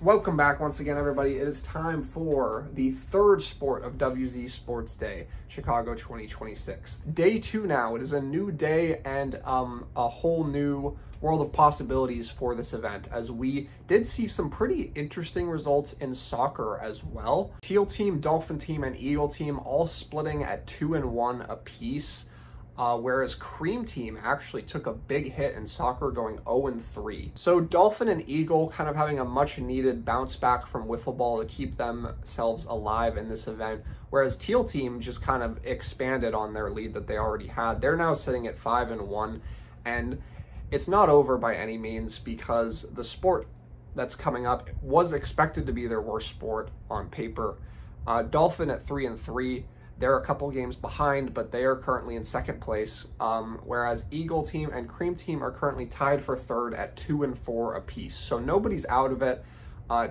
Welcome back once again, everybody. It is time for the third sport of WZ Sports Day, Chicago 2026. Day 2 now. It is a new day and a whole new world of possibilities for this event, as we did see some pretty interesting results in soccer as well. Teal team, Dolphin team, and Eagle team all splitting at 2-1 apiece. Whereas Cream Team actually took a big hit in soccer, going 0-3. So Dolphin and Eagle kind of having a much needed bounce back from wiffle ball to keep themselves alive in this event, whereas Teal Team just kind of expanded on their lead that they already had. They're now sitting at 5-1, and it's not over by any means, because the sport that's coming up was expected to be their worst sport on paper. Dolphin at 3-3. They're a couple games behind, but they are currently in second place, whereas Eagle Team and Cream Team are currently tied for third at 2-4 apiece. So nobody's out of it.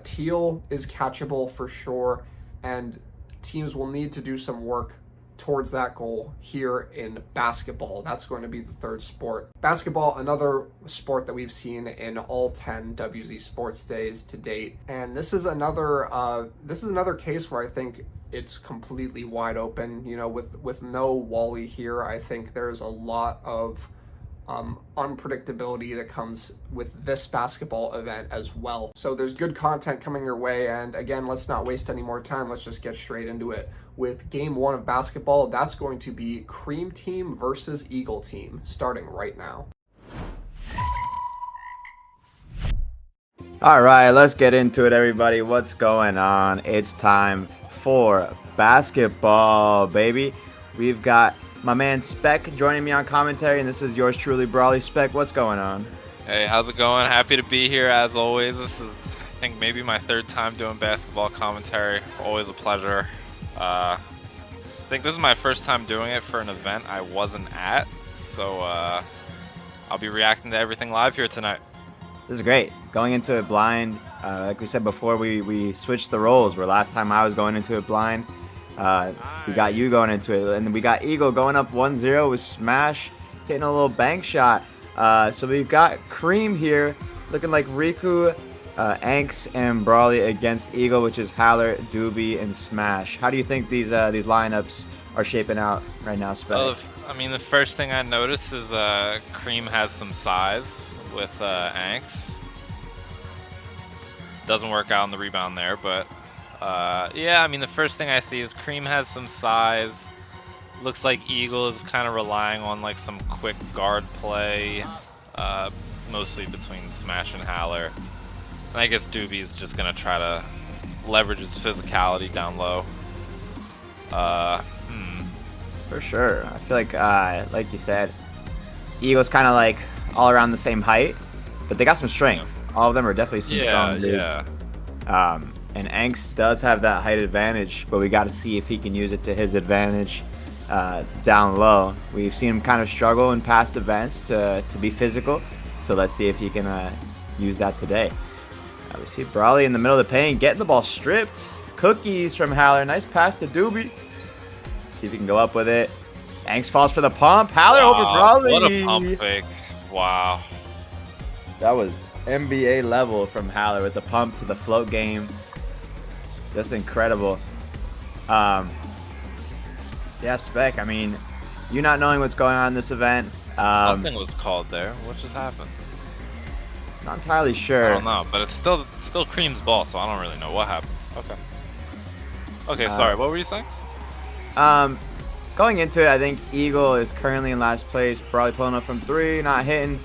Teal is catchable for sure, and teams will need to do some work towards that goal here in basketball. That's going to be the third sport. Basketball, another sport that we've seen in all 10 WZ Sports Days to date, and this is another case where I think it's completely wide open. You know, with no Wally here, I think there's a lot of unpredictability that comes with this basketball event as well. So there's good content coming your way, and again, let's not waste any more time. Let's just get straight into it with game 1 of basketball. That's going to be Cream Team versus Eagle Team, starting right now. All right, let's get into it, everybody. What's going on? It's time for basketball, baby. We've got my man Spec joining me on commentary, and this is yours truly, Brawly. Spec, what's going on? Hey, how's it going? Happy to be here as always. This is, I think, maybe my third time doing basketball commentary. Always a pleasure. I think this is my first time doing it for an event I wasn't at, so I'll be reacting to everything live here tonight. This is great. Going into it blind, like we said before, we switched the roles. Where last time I was going into it blind, we got you going into it, and we got Eagle going up 1-0 with Smash, hitting a little bank shot. So we've got Cream here, looking like Riku, Anks, and Brawly against Eagle, which is Haller, Doobie, and Smash. How do you think these lineups are shaping out right now, Spec? Well, I mean, the first thing I noticed is Cream has some size with Anks. Doesn't work out on the rebound there, but yeah, I mean, the first thing I see is Cream has some size. Looks like Eagle is kind of relying on like some quick guard play, mostly between Smash and Haller. And I guess Doobie's just gonna try to leverage his physicality down low. For sure. I feel like you said, Eagle's kind of like all around the same height, but they got some strength. All of them are definitely some strong dudes. Yeah. And Angst does have that height advantage, but we got to see if he can use it to his advantage down low. We've seen him kind of struggle in past events to be physical, so let's see if he can use that today. We see Brawly in the middle of the paint, getting the ball stripped. Cookies from Haller. Nice pass to Doobie. See if he can go up with it. Angst falls for the pump. Haller over Brawly. What a pump fake. Wow. That was NBA level from Haller with the pump to the float game. Just incredible. Yeah, Spec, I mean, you not knowing what's going on in this event. Something was called there. What just happened? Not entirely sure. I don't know, but it's still Cream's ball, so I don't really know what happened. Okay, sorry, what were you saying? Going into it, I think Eagle is currently in last place, probably pulling up from 3, not hitting.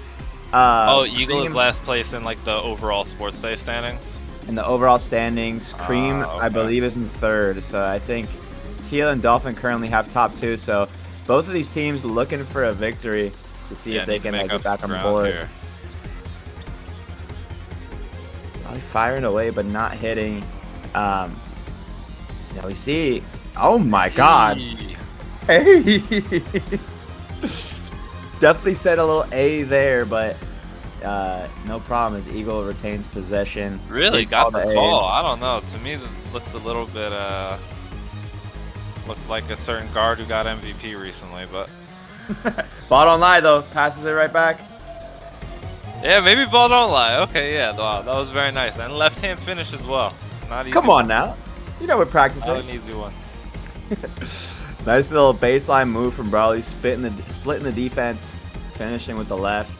Eagle is last place in like the overall sports day standings. In the overall standings, Cream, okay. I believe, is in third. So I think Teal and Dolphin currently have top 2. So both of these teams looking for a victory to see if they can get back on the board. Here. Probably firing away, but not hitting. Yeah, we see. Oh my God! Hey, definitely said a little A there, but no problem as Eagle retains possession. Really got the ball. I don't know. To me, it looked a little bit looked like a certain guard who got MVP recently, but Ball don't lie though. Passes it right back. Yeah, maybe ball don't lie. Okay, yeah, wow, that was very nice. And left hand finish as well. Not easy. Come on now. You know we're practicing. Not an easy one. Nice little baseline move from Brawley, splitting the defense, finishing with the left.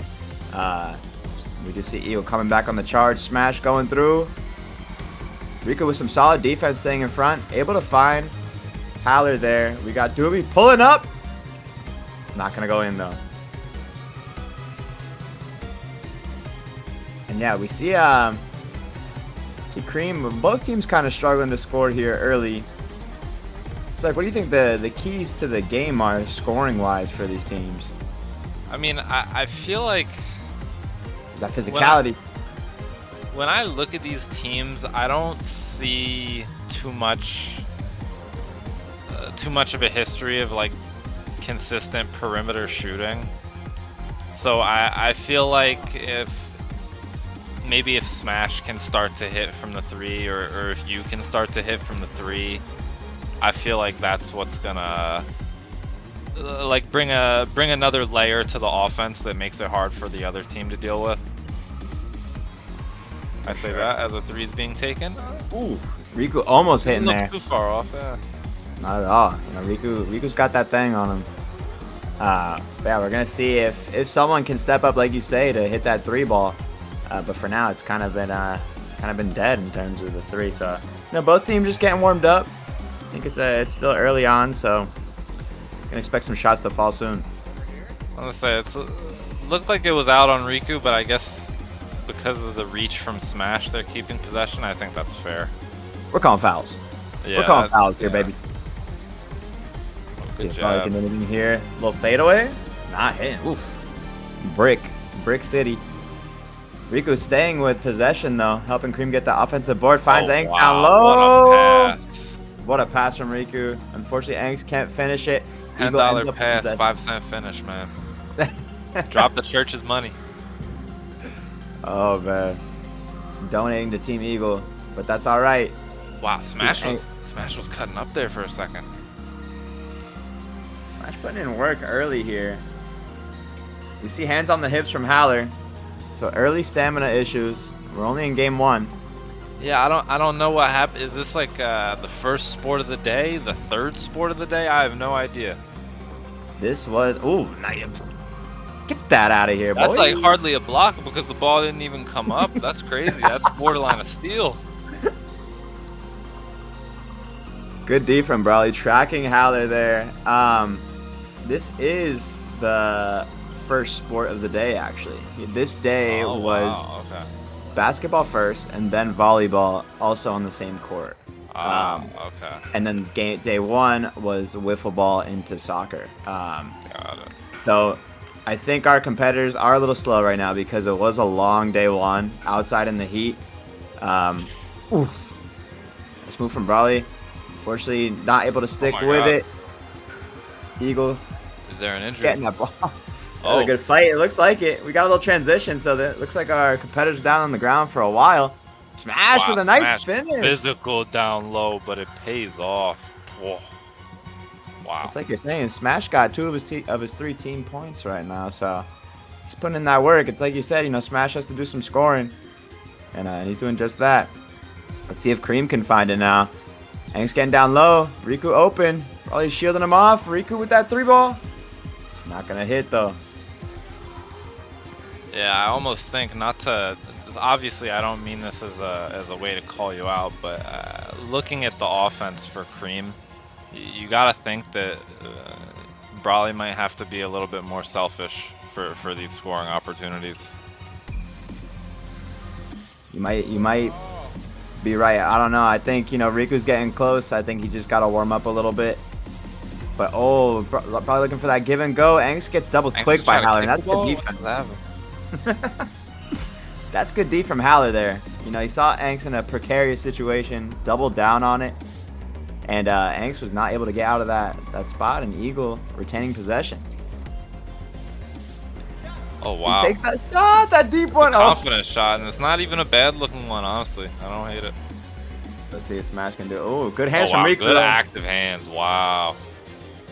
We can see Eagle coming back on the charge, smash going through. Rico with some solid defense staying in front, able to find Haller there. We got Doobie pulling up. Not gonna go in though. And yeah, we see Cream. Both teams kind of struggling to score here early. Like, what do you think the keys to the game are scoring wise for these teams? I mean, I feel like Is that physicality? when I look at these teams, I don't see too much of a history of like consistent perimeter shooting. So I feel like maybe if Smash can start to hit from the 3, or if you can start to hit from the 3, I feel like that's what's gonna like bring another layer to the offense that makes it hard for the other team to deal with. I say that as a 3 is being taken. Ooh, Riku almost hitting Not there. too far off. Yeah. Not at all. You know, Riku's got that thing on him. But yeah, we're gonna see if someone can step up, like you say, to hit that 3 ball. But for now, it's kind of been dead in terms of the 3. So you know, both teams just getting warmed up. I think it's still early on, so can expect some shots to fall soon. I'm gonna say it looked like it was out on Riku, but I guess because of the reach from Smash, they're keeping possession. I think that's fair. We're calling fouls. Yeah, We're calling fouls here, baby. See Good if Brawley job. can do anything here. Little fadeaway. Not hitting. Oof. Brick City. Riku staying with possession though, helping Cream get the offensive board. Finds Angst down low. What a pass. What a pass from Riku. Unfortunately, Angst can't finish it. Eagle ends $10 up pass, with 5-cent finish, man. Drop the church's money. Oh man, donating to Team Eagle, but that's all right. Wow, Smash was cutting up there for a second. Smash putting in work early here. We see hands on the hips from Haller, so early stamina issues. We're only in game 1. Yeah, I don't know what happened. Is this like the first sport of the day, the third sport of the day? I have no idea. This was nice. Get that out of here, boy. That's like hardly a block because the ball didn't even come up. That's crazy. That's borderline a steal. Good D from Brawley, tracking Haller there. This is the first sport of the day, actually. This day was wow, okay. basketball first, and then volleyball, also on the same court. Okay. And then day 1 was wiffle ball into soccer. Got it. So I think our competitors are a little slow right now because it was a long day 1 outside in the heat. Oof. Let's move from Brawley. Unfortunately, not able to stick my with God. it. Eagle Is there an injury? getting that ball. That was Oh. a good fight. It looks like it. We got a little transition, so that looks like our competitors down on the ground for a while. Smash Wow, with a nice Smash finish. Physical down low, but it pays off. Whoa. Wow. It's like you're saying, Smash got 2 of his 3 team points right now, so he's putting in that work. It's like you said, you know, Smash has to do some scoring, and he's doing just that. Let's see if Cream can find it now. Ang's getting down low. Riku open. Probably shielding him off. Riku with that 3 ball. Not gonna hit though. Yeah, I almost think not to. Obviously, I don't mean this as a way to call you out, but looking at the offense for Cream, you gotta think that Brawley might have to be a little bit more selfish for these scoring opportunities. You might be right. I don't know. I think, you know, Riku's getting close. I think he just got to warm up a little bit. But, probably looking for that give and go. Angst gets doubled Angst quick is by trying to Haller. kick That's the ball. good defense. That's good D from Haller there. You know, he saw Angst in a precarious situation, doubled down on it. And Angst was not able to get out of that spot, and Eagle retaining possession. Oh wow! He takes that shot, that deep one. Confident shot, and it's not even a bad looking one, honestly. I don't hate it. Let's see if Smash can do it. Oh, good hands Oh, from wow, Riku. good active hands. Wow.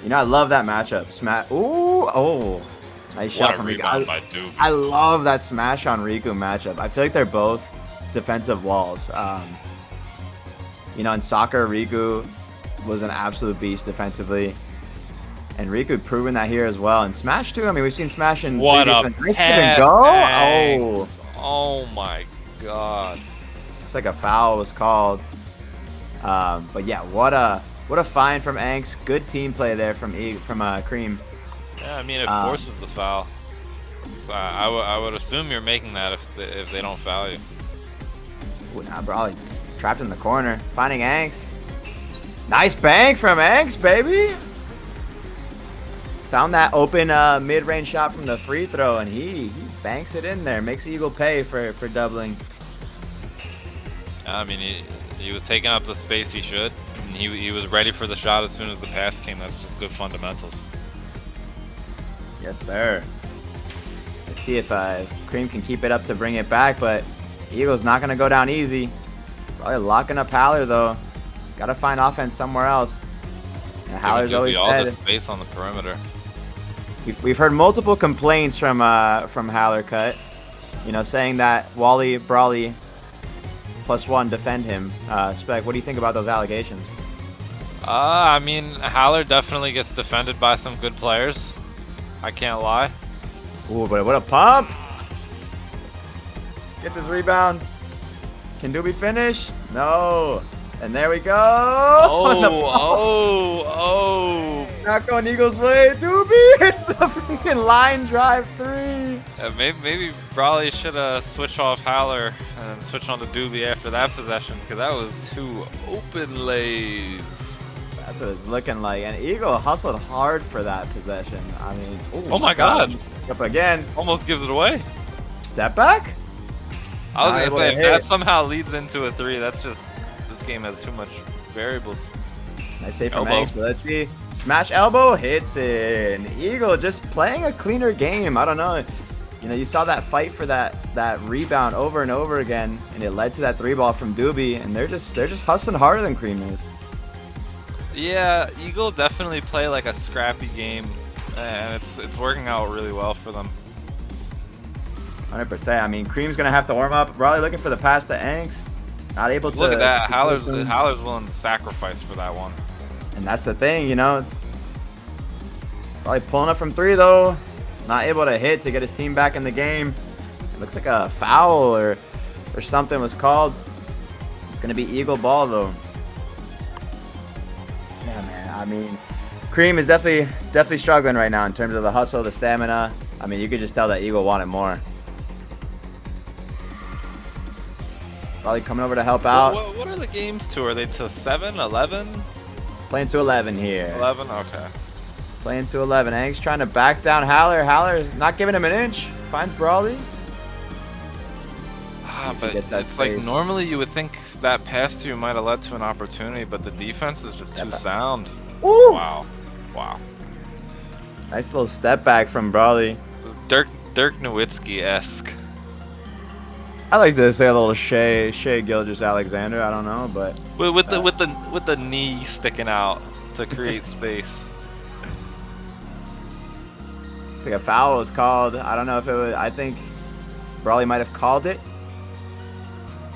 You know, I love that matchup. Smash. Ooh, oh. Nice shot from Riku. rebound by Doobie. I love that smash on Riku matchup. I feel like they're both defensive walls. You know, in soccer, Riku was an absolute beast defensively. And Riku proven that here as well. And Smash too. I mean, we've seen Smash in What a previous pass, go. Anks. Oh, Oh my god. it's like a foul was called. But yeah, what a find from Anks. Good team play there from Cream. Yeah, I mean it forces the foul. I would assume you're making that if they don't foul you. Ooh, nah, bro, trapped in the corner. Finding Anks. Nice bank from Anks, baby. Found that open mid-range shot from the free throw, and he banks it in there. Makes Eagle pay for doubling. I mean, he was taking up the space he should. And he was ready for the shot as soon as the pass came. That's just good fundamentals. Yes, sir. Let's see if Cream can keep it up to bring it back, but Eagle's not going to go down easy. Probably locking up Haller, though. Got to find offense somewhere else. And Haller's always all dead. the space on the perimeter. We've heard multiple complaints from Haller Cut, you know, saying that Wally, Brawley, +1 defend him. Spec, what do you think about those allegations? I mean, Haller definitely gets defended by some good players. I can't lie. Ooh, but what a pump! Gets his rebound. Can Doobie finish? No. And there we go. Oh. Not going Eagles' way. Doobie hits the freaking line drive 3. Maybe Brawley should switch off Haller and switch on to Doobie after that possession, because that was 2 open lays. That's what it's looking like. And Eagle hustled hard for that possession. I mean, oh my god. Up again. Almost gives it away. Step back? I was Not going to say, able if to that hit. somehow leads into a 3, that's just, this game has too much variables. Nice save from Elbow. Anks, but let's see. Smash elbow hits it. And Eagle just playing a cleaner game. I don't know. You know, you saw that fight for that rebound over and over again, and it led to that 3-ball from Doobie, and they're just hustling harder than Cream is. Yeah, Eagle definitely play like a scrappy game, and it's working out really well for them. 100%. I mean, Cream's gonna have to warm up. Probably looking for the pass to Anks. Not able to. Look at that. Haller's willing to sacrifice for that one. And that's the thing, you know. Probably pulling up from 3 though. Not able to hit to get his team back in the game. It looks like a foul or something was called. It's gonna be Eagle ball though. Yeah, man. I mean, Cream is definitely struggling right now in terms of the hustle, the stamina. I mean, you could just tell that Eagle wanted more. Probably coming over to help out. What are the games to? Are they to 7, 11? Playing to 11 here. 11? Okay. Playing to 11. Anks trying to back down Haller. Haller's not giving him an inch. Finds Brawley. But it's like normally you would think that pass to you might have led to an opportunity, but the defense is just too sound. Ooh. Wow. Nice little step back from Brawley. It's Dirk Nowitzki-esque. I like to say a little Shea Gilgeous-Alexander. I don't know, but With the knee sticking out to create space. it's like a foul was called. I don't know if it was. I think Brawley might have called it,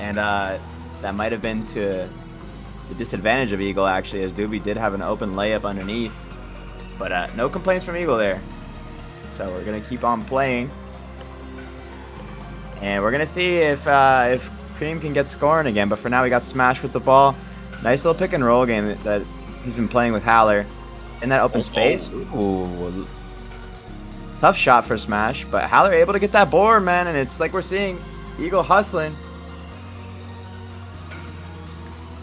and that might have been to the disadvantage of Eagle actually, as Doobie did have an open layup underneath. But no complaints from Eagle there. So we're gonna keep on playing. And we're going to see if Cream can get scoring again. But for now, we got Smash with the ball. Nice little pick and roll game that he's been playing with Haller. In that open space. Ooh. Tough shot for Smash. But Haller able to get that board, man. And it's like we're seeing Eagle hustling.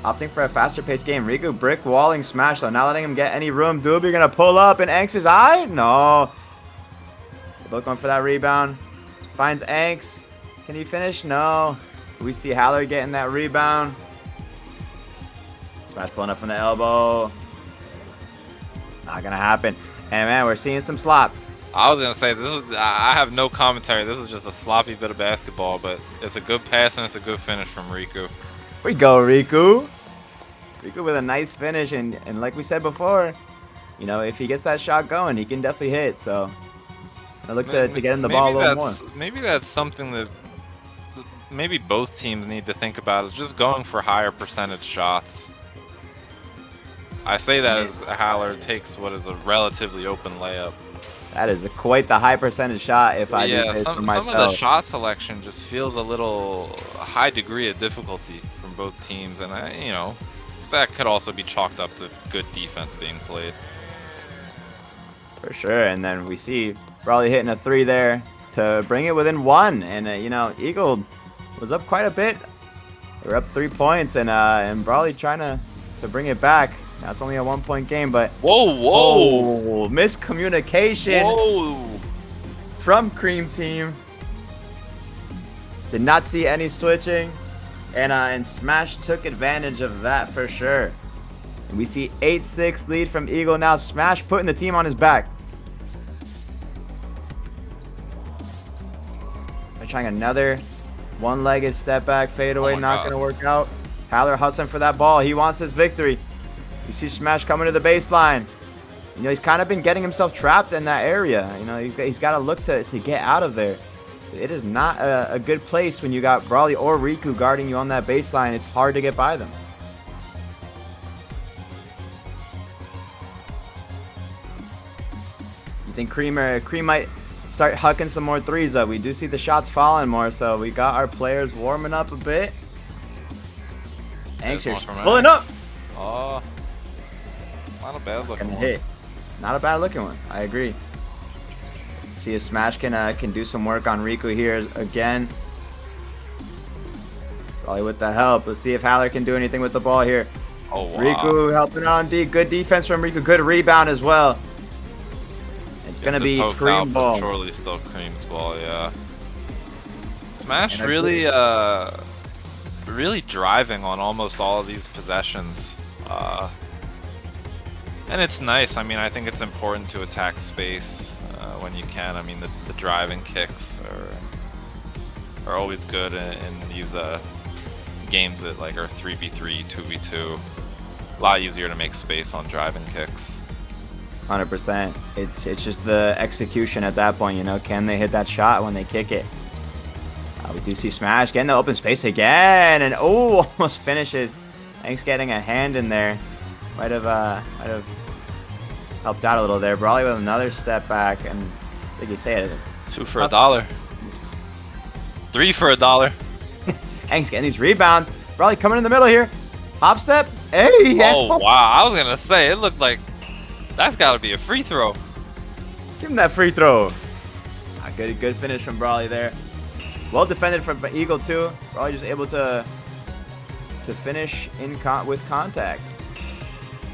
Opting for a faster paced game. Riku brick walling Smash, though. Not letting him get any room. Doobie going to pull up in Anks' eye? No. They're both going for that rebound. Finds Anks. Can he finish? No. We see Haller getting that rebound. Smash pulling up from the elbow. Not gonna happen. And man, we're seeing some slop. I was gonna say I have no commentary. This is just a sloppy bit of basketball, but it's a good pass and it's a good finish from Riku. We go, Riku. Riku with a nice finish, and like we said before, you know, if he gets that shot going, he can definitely hit. So I look to get in the ball a little more. Maybe that's something that maybe both teams need to think about, is just going for higher percentage shots. I say that as Haller takes what is a relatively open layup. That is quite the high percentage shot, if I do say so myself. Some of the shot selection just feels a little high degree of difficulty from both teams, and you know, that could also be chalked up to good defense being played. For sure, and then we see Brawley hitting a 3 there to bring it within 1, and you know, Eagle was up quite a bit. They were up 3 points, and Brawley trying to bring it back. Now it's only a 1-point game, but whoa, miscommunication from Cream Team. Did not see any switching, and Smash took advantage of that for sure. And we see 8-6 lead from Eagle now. Smash putting the team on his back. They're trying another one-legged step back fadeaway, not going to work out. Haller hustling for that ball. He wants this victory. You see Smash coming to the baseline. You know, he's kind of been getting himself trapped in that area. You know, he's got to look to get out of there. It is not a good place when you got Brawley or Riku guarding you on that baseline. It's hard to get by them. You think Cream might start hucking some more threes up? We do see the shots falling more, so we got our players warming up a bit. Anxious pulling up. Oh, not a bad looking one. Hit. Not a bad looking one. I agree. See if Smash can do some work on Riku here again. Probably with the help. Let's see if Haller can do anything with the ball here. Oh, wow. Riku helping on D. Good defense from Riku. Good rebound as well. It's going to be Cream ball. Surely still Cream's ball, yeah. Smash really driving on almost all of these possessions. And it's nice. I mean, I think it's important to attack space when you can. I mean, the driving kicks are always good in these games that like are 3v3, 2v2. A lot easier to make space on driving kicks. 100%. It's just the execution at that point, you know. Can they hit that shot when they kick it? We do see Smash getting the open space again, and almost finishes. Thanks, getting a hand in there. Might have helped out a little there. Brawley with another step back, and I think you say it. 2 for $1. 3 for $1. Thanks, getting these rebounds. Brawley coming in the middle here. Hop step. Hey. Oh wow! I was gonna say it looked like that's got to be a free throw. Give him that free throw. Good finish from Brawley there. Well defended from Eagle too. Brawley just able to finish with contact.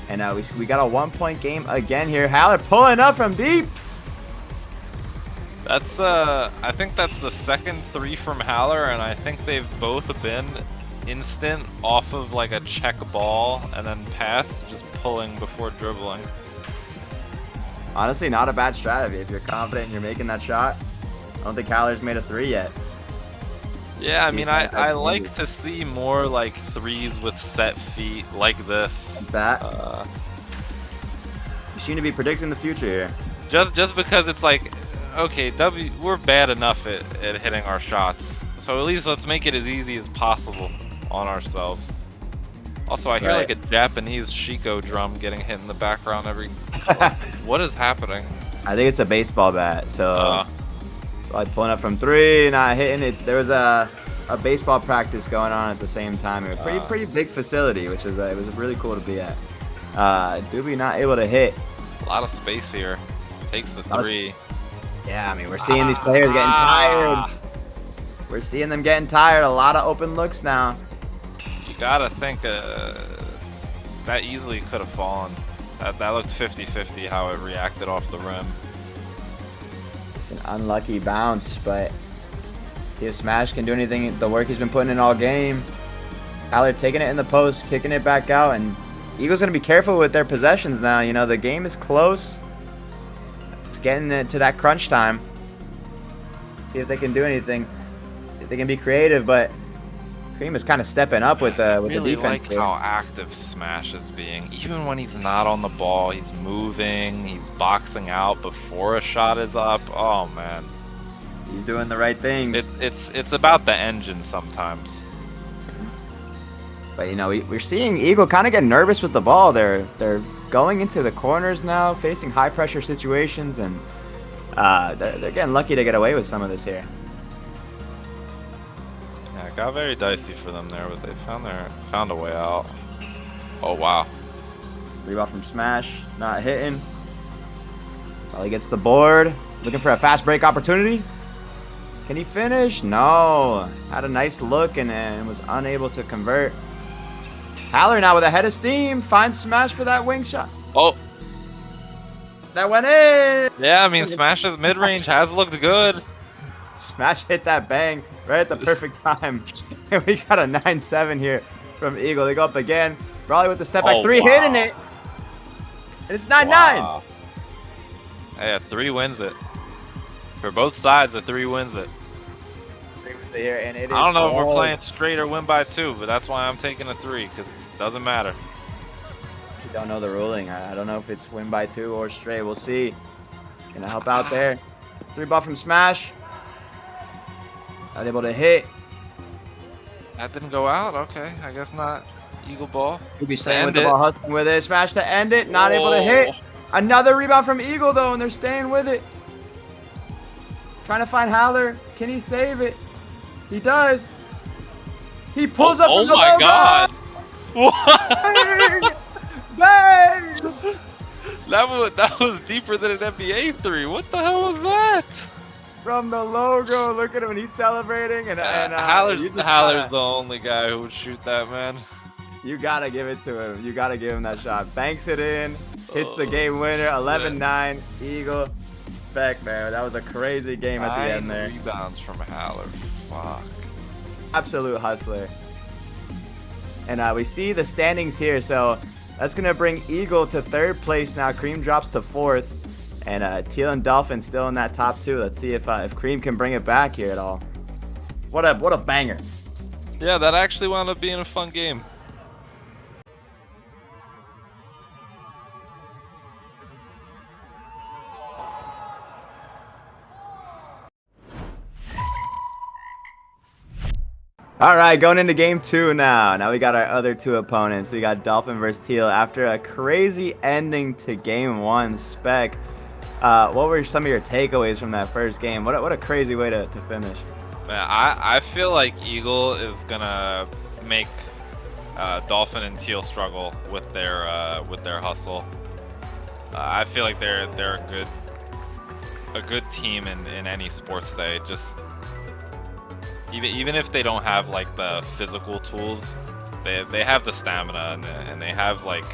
And we got a 1-point game again here. Haller pulling up from deep. That's I think that's the second 3 from Haller, and I think they've both been instant off of like a check ball and then pass, just pulling before dribbling. Honestly, not a bad strategy if you're confident and you're making that shot. I don't think Haller's made a 3 yet. Yeah, I mean, I like to see more like 3s with set feet like this. Like that. You seem to be predicting the future here. Just because it's like, okay, we're bad enough at hitting our shots, so at least let's make it as easy as possible on ourselves. Also, I hear like a Japanese Shiko drum getting hit in the background every. What is happening? I think it's a baseball bat. So. Like pulling up from 3, not hitting. There was a baseball practice going on at the same time. It was pretty big facility, which is it was really cool to be at. Doobie not able to hit. A lot of space here. Takes the 3. Yeah, I mean we're seeing these players getting tired. We're seeing them getting tired. A lot of open looks now. You gotta think that easily could have fallen. That looked 50-50 how it reacted off the rim. It's an unlucky bounce, but see if Smash can do anything. The work he's been putting in all game. Haller taking it in the post, kicking it back out, and Eagles gonna be careful with their possessions now. You know, the game is close. It's getting to that crunch time. See if they can do anything. If they can be creative, but Cream is kind of stepping up with the Really defense. like here. how active Smash is being. Even when he's not on the ball, he's moving, he's boxing out before a shot is up. Oh man, He's doing the right things. it's about the engine sometimes. But you know, we're seeing Eagle kind of get nervous with the ball. They're going into the corners now, facing high pressure situations, and they're getting lucky to get away with some of this here. Yeah, it got very dicey for them there, but they found a way out. Oh wow. Rebound from Smash, not hitting. Well, he gets the board, looking for a fast break opportunity. Can he finish? No. Had a nice look and was unable to convert. Haller now with a head of steam, finds Smash for that wing shot. Oh. That went in. Yeah, I mean Smash's mid range has looked good. Smash hit that bang right at the perfect time. And we got a 9-7 here from Eagle. They go up again. Probably with the step back three, wow. hitting it. And it's 9-9. Wow. Yeah, 3 wins it. For both sides, the 3 wins it. Here, and it is I don't know if we're all- playing straight or win by 2, but that's why I'm taking a 3, because it doesn't matter. You don't know the ruling. I don't know if it's win by 2 or straight. We'll see. Gonna help out there. 3 ball from Smash. Not able to hit. That didn't go out? Okay, I guess not. Eagle ball. He'll be staying end with the it. ball, hustling with it. Smash to end it. Not able to hit. Oh. Another rebound from Eagle, though, and they're staying with it. Trying to find Haller. Can he save it? He does. He pulls up from the Oh my logo. god! What? Bang! Bang! That was deeper than an NBA 3. What the hell was that? From the logo. Look at him, and he's celebrating. And Haller's you just Haller's gotta- the only guy who would shoot that, man. You gotta give it to him. You gotta give him that shot. Banks it in. Hits the Oh, game winner. 11-9. Eagle. Back, man. That was a crazy game at the end 9 there. rebounds from Haller. Fuck. Absolute hustler. And we see the standings here. So that's gonna bring Eagle to 3rd place now. Cream drops to 4th. And Teal and Dolphin still in that top 2. Let's see if Cream can bring it back here at all. What a banger. Yeah, that actually wound up being a fun game. All right, going into game 2 now. Now we got our other 2 opponents. We got Dolphin versus Teal. After a crazy ending to game 1, Spec, what were some of your takeaways from that first game? What a crazy way to finish. Man, I feel like Eagle is gonna make Dolphin and Teal struggle with their hustle. I feel like they're a good team in any sports day. Just even if they don't have like the physical tools, they have the stamina and they have like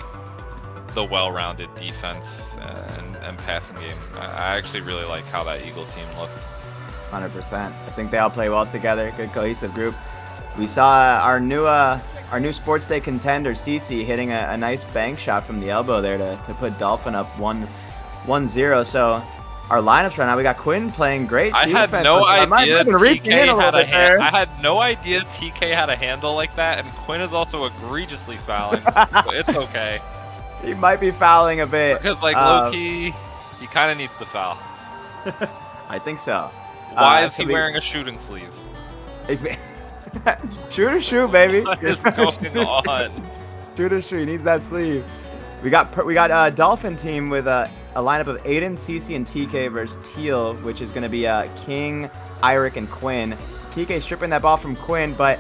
the well-rounded defense and passing game. I actually really like how that Eagle team looked. 100%. I think they all play well together. Good cohesive group. We saw our new sports day contender CC hitting a nice bank shot from the elbow there to put Dolphin up 1-0. So our lineups right now, we got Quinn playing great I defense. had no I might idea have been reaching in a TK little had bit there. I had no idea TK had a handle like that, and Quinn is also egregiously fouling. So it's okay He might be fouling a bit. because like low key, he kind of needs to foul. I think so. Why is so he we- wearing a shooting sleeve? Shoot or shoot, baby. What is going on? Shoot or shoot. He needs that sleeve. We got Dolphin team with a lineup of Aiden, CC, and TK versus Teal, which is going to be King, Iric, and Quinn. TK stripping that ball from Quinn, but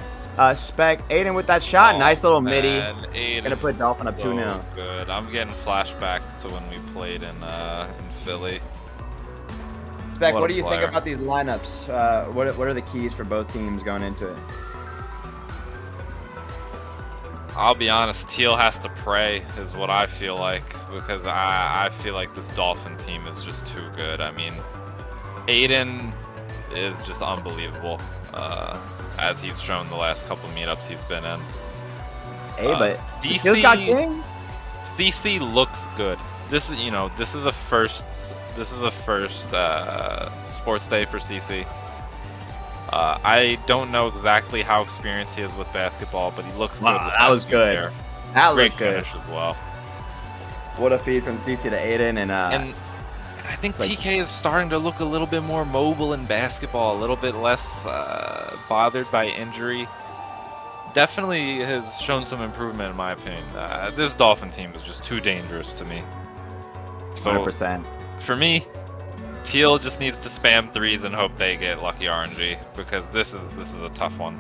Spec, Aiden with that shot. Nice little midi. Aiden Gonna put Dolphin up 2-0. so good. I'm getting flashbacks to when we played in Philly. Spec, What what a do you player. think about these lineups? What are the keys for both teams going into it? I'll be honest, Teal has to pray, is what I feel like, because I feel like this Dolphin team is just too good. I mean, Aiden is just unbelievable, as he's shown the last couple meetups he's been in. Hey, but CC Teal's got King. CC looks good. This is the first sports day for CC. I don't know exactly how experienced he is with basketball, but he looks Wow, good. With that was good. there. That Great looked good. finish as well. What a feed from CC to Aiden, and I think like- TK is starting to look a little bit more mobile in basketball, a little bit less bothered by injury. Definitely has shown some improvement in my opinion. This Dolphin team is just too dangerous to me. So 100%. for me, Teal just needs to spam threes and hope they get lucky RNG because this is a tough one.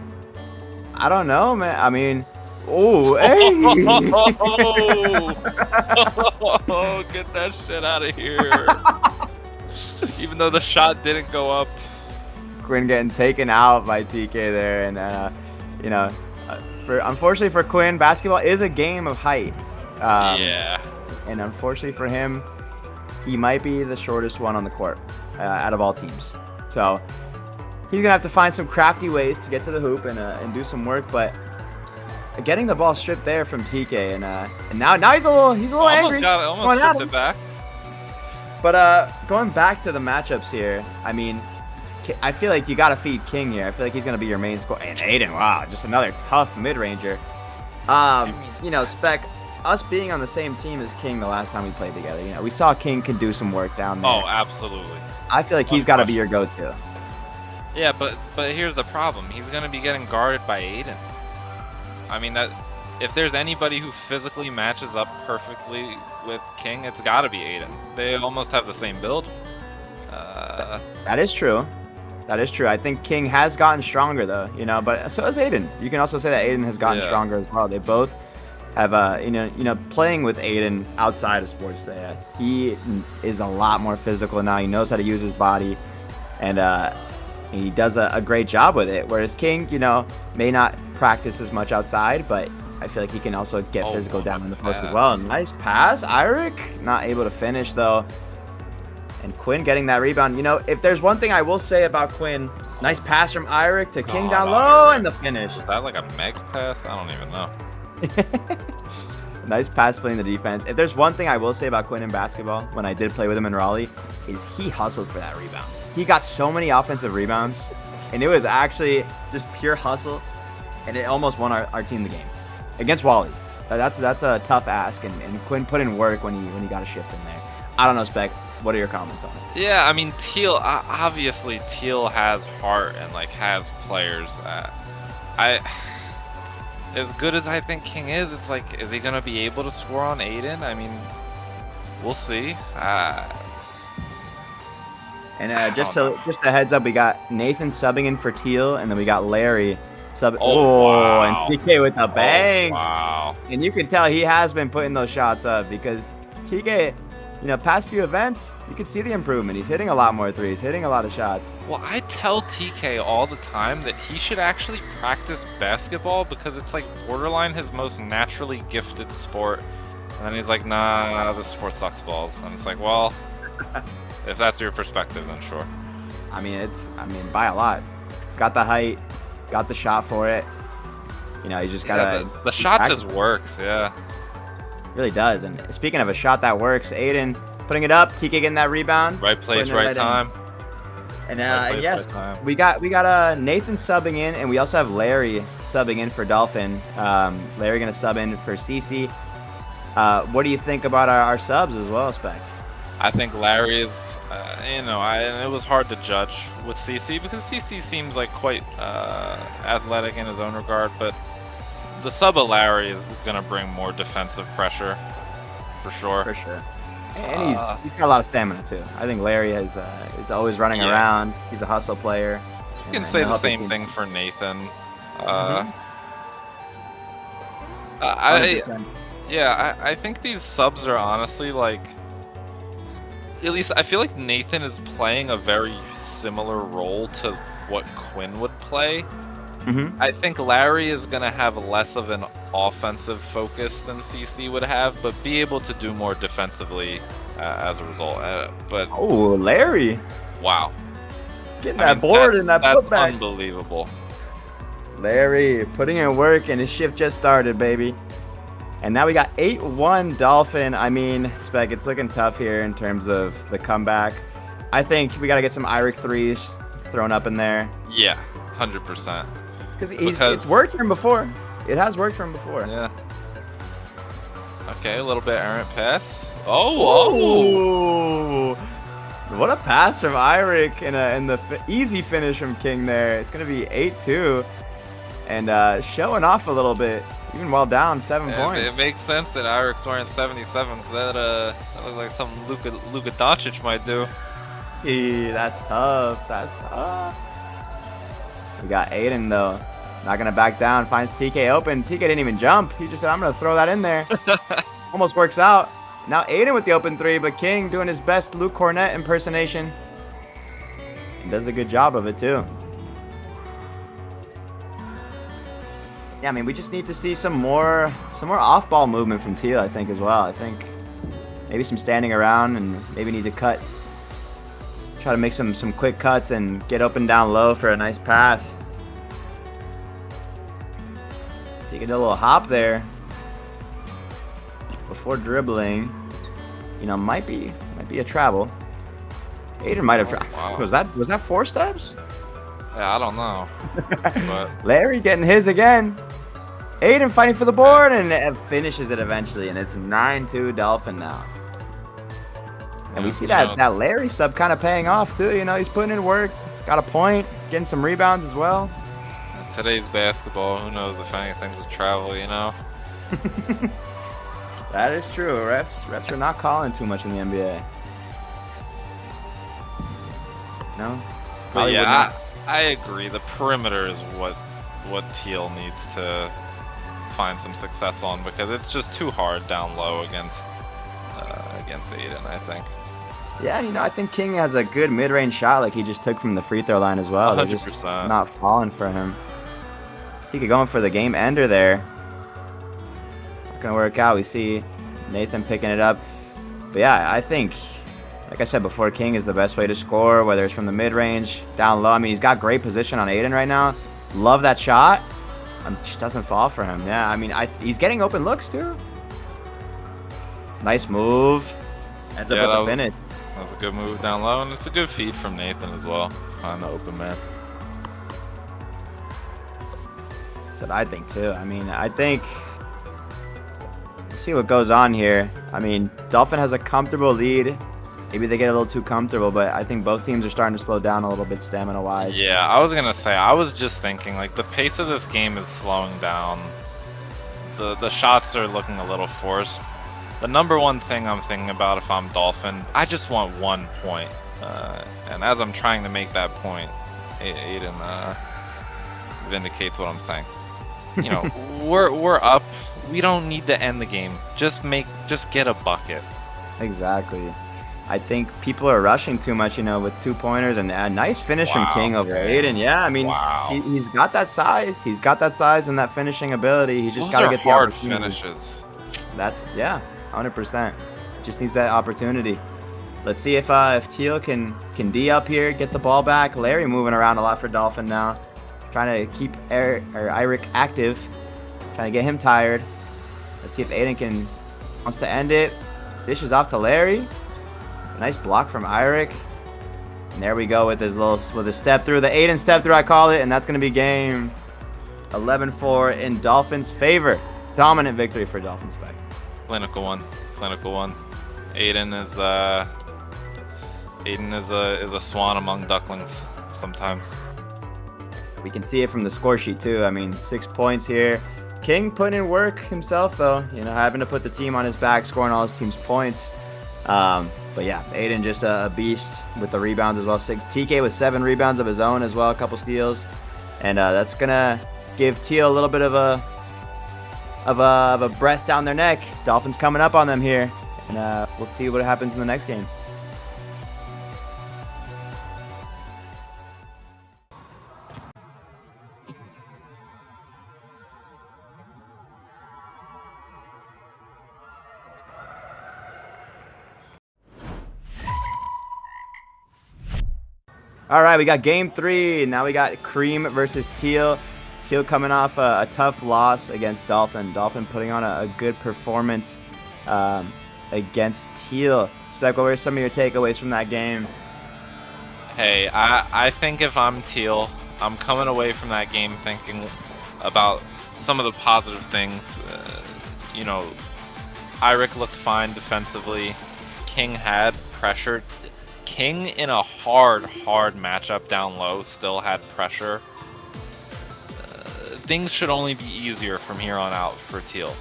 I don't know, man. I mean, oh, hey. Oh, get that shit out of here. Even though the shot didn't go up. Quinn getting taken out by TK there, and you know, unfortunately for Quinn, basketball is a game of height. Yeah. And unfortunately for him, he might be the shortest one on the court out of all teams. So he's gonna have to find some crafty ways to get to the hoop and do some work. But getting the ball stripped there from TK, and now he's a little angry. Almost stripped it back. But going back to the matchups here, I mean, I feel like you gotta feed King here. I feel like he's gonna be your main scorer. And Aiden, wow, just another tough mid-ranger. You know, Spec, us being on the same team as King the last time we played together, you know, we saw King can do some work down there. Oh, absolutely. I feel like he's got to be your go-to. Yeah, but here's the problem. He's gonna be getting guarded by Aiden. I mean, that if there's anybody who physically matches up perfectly with King, it's got to be Aiden. They almost have the same build. That is true. That is true. I think King has gotten stronger though, you know, but so has Aiden. You can also say that Aiden has gotten stronger as well. They both have you know, playing with Aiden outside of Sports Day, he is a lot more physical now. He knows how to use his body, and he does a great job with it. Whereas King, you know, may not practice as much outside, but I feel like he can also get physical down in the post as well. Nice pass, Eirik, not able to finish though. And Quinn getting that rebound. You know, if there's one thing I will say about Quinn, nice pass from Eirik to King down low, and the finish. Is that like a meg pass? I don't even know. Nice pass playing the defense. If there's one thing I will say about Quinn in basketball, when I did play with him in Raleigh, is he hustled for that rebound. He got so many offensive rebounds, and it was actually just pure hustle, and it almost won our team the game against Wally. That's a tough ask, and Quinn put in work when he got a shift in there. I don't know, Spec. What are your comments on it? Yeah, I mean, Teal, obviously Teal has heart and like has players. As good as I think King is, it's like, is he gonna be able to score on Aiden? I mean, we'll see. And just a heads up, we got Nathan subbing in for Teal, and then we got Larry subbing. Wow. And TK with a bang. Wow. And you can tell he has been putting those shots up because TK, you know, past few events, you can see the improvement. He's hitting a lot more threes, hitting a lot of shots. Well, I tell TK all the time that he should actually practice basketball because it's like borderline his most naturally gifted sport. And then he's like, nah, this sport sucks balls. And it's like, well, if that's your perspective, then sure. I mean, by a lot. He's got the height, got the shot for it. You know, he's just got to... The shot just works, yeah. Really does. And speaking of a shot that works, Aiden putting it up, TK getting that rebound. Right place, right time. And yes, we got Nathan subbing in, and we also have Larry subbing in for Dolphin. Larry gonna sub in for CC. What do you think about our subs as well, Spec? I think Larry is, you know, it was hard to judge with CC because CC seems like quite athletic in his own regard, but the sub of Larry is going to bring more defensive pressure, for sure. For sure. And he's got a lot of stamina, too. I think Larry is always running around. He's a hustle player. You can say the same thing for Nathan. I think these subs are honestly, like, at least I feel like Nathan is playing a very similar role to what Quinn would play. I think Larry is going to have less of an offensive focus than CC would have, but be able to do more defensively as a result. Oh, Larry. Wow. Getting that board and that putback. That's unbelievable. Larry putting in work, and his shift just started, baby. And now we got 8-1 Dolphin. I mean, Spec, it's looking tough here in terms of the comeback. I think we got to get some Eirik threes thrown up in there. Yeah. 100%. Because it's worked for him before. It has worked for him before. Yeah. Okay, a little bit errant pass. Oh! What a pass from Eirik and the easy finish from King there. It's going to be 8-2. And showing off a little bit, even while down 7 points. It makes sense that Eirik's wearing 77, because that looks like something Luka Doncic might do. That's tough. That's tough. We got Aiden, though. Not going to back down. Finds TK open. TK didn't even jump. He just said, I'm going to throw that in there. Almost works out. Now Aiden with the open 3, but King doing his best Luke Cornett impersonation. He does a good job of it, too. Yeah, I mean, we just need to see some more off-ball movement from Teal, I think, as well. I think maybe some standing around and maybe need to cut. Try to make some quick cuts and get open down low for a nice pass. Taking a little hop there before dribbling. You know, might be a travel. Aiden might have. Wow. Was that 4 steps? Yeah, I don't know. But Larry getting his again. Aiden fighting for the board and finishes it eventually, and it's 9-2 Dolphin now. And we see that Larry sub kind of paying off too. You know, he's putting in work, got a point, getting some rebounds as well. Today's basketball, who knows if anything's a travel, you know? That is true. Refs are not calling too much in the NBA. No? But yeah, I agree. The perimeter is what Teal needs to find some success on, because it's just too hard down low against Aiden, I think. Yeah, you know, I think King has a good mid-range shot like he just took from the free throw line as well. 100%. They're just not falling for him. Tika going for the game ender there. Not going to work out. We see Nathan picking it up. But yeah, I think, like I said before, King is the best way to score, whether it's from the mid-range, down low. I mean, he's got great position on Aiden right now. Love that shot. Just doesn't fall for him. Yeah, I mean, he's getting open looks too. Nice move. Ends up with the finish. That was a good move down low, and it's a good feed from Nathan as well. On the open man. That's what I think too. I mean, I think we'll see what goes on here. I mean, Dolphin has a comfortable lead. Maybe they get a little too comfortable, but I think both teams are starting to slow down a little bit stamina-wise. Yeah, I was gonna say, I was just thinking, like, the pace of this game is slowing down. The shots are looking a little forced. The number one thing I'm thinking about if I'm Dolphin, I just want 1 point. And as I'm trying to make that point, Aiden vindicates what I'm saying. You know, we're up. We don't need to end the game. Just get a bucket. Exactly. I think people are rushing too much, you know, with 2-pointers, and a nice finish from King over Aiden. Yeah, I mean, he's got that size. He's got that size and that finishing ability. He's just got to get the hard opportunity. Finishes. That's 100%. Just needs that opportunity. Let's see if Teal can D up here, get the ball back. Larry moving around a lot for Dolphin now, trying to keep Eirik active, trying to get him tired. Let's see if Aiden wants to end it. Dishes off to Larry. Nice block from Eirik. And there we go with his step through. The Aiden step through, I call it, and that's going to be game 11-4 in Dolphins' favor. Dominant victory for Dolphins back. Clinical one. Aiden is a swan among ducklings sometimes. We can see it from the score sheet too. I mean, 6 points here. King putting in work himself though, you know, having to put the team on his back, scoring all his team's points. But yeah, Aiden just a beast with the rebounds as well. TK with 7 rebounds of his own as well, a couple steals, and that's gonna give Teal a little bit of a breath down their neck. Dolphins coming up on them here, and we'll see what happens in the next game. All right, we got game 3. Now we got Cream versus Teal. Teal coming off a tough loss against Dolphin. Dolphin putting on a good performance against Teal. Spec, what were some of your takeaways from that game? Hey, I think if I'm Teal, I'm coming away from that game thinking about some of the positive things. You know, Eirik looked fine defensively. King had pressure. King in a hard matchup down low still had pressure. Things should only be easier from here on out for Teal.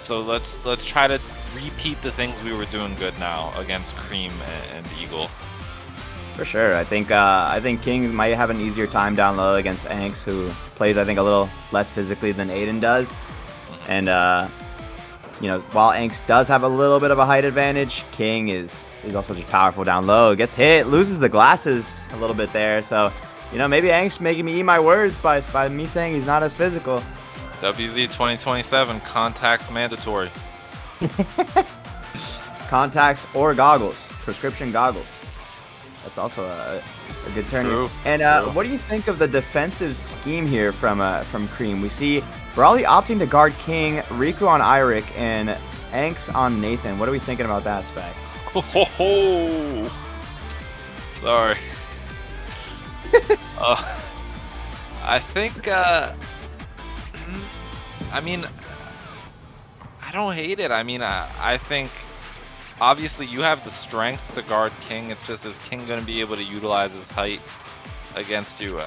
So let's try to repeat the things we were doing good now against Cream and Eagle. For sure. I think King might have an easier time down low against Anx, who plays, I think, a little less physically than Aiden does. And you know, while Anx does have a little bit of a height advantage, King is also just powerful down low. Gets hit, loses the glasses a little bit there. So, you know, maybe Anx making me eat my words by me saying he's not as physical. WZ 2027, contacts mandatory. Contacts or goggles, prescription goggles. That's also a good turn. True. And what do you think of the defensive scheme here from Cream? We see Brawly opting to guard King, Riku on Eirik, and Anx on Nathan. What are we thinking about that, Spec? Ho. Sorry. I think. I mean, I don't hate it. I mean, I think. Obviously, you have the strength to guard King. It's just, is King going to be able to utilize his height against you?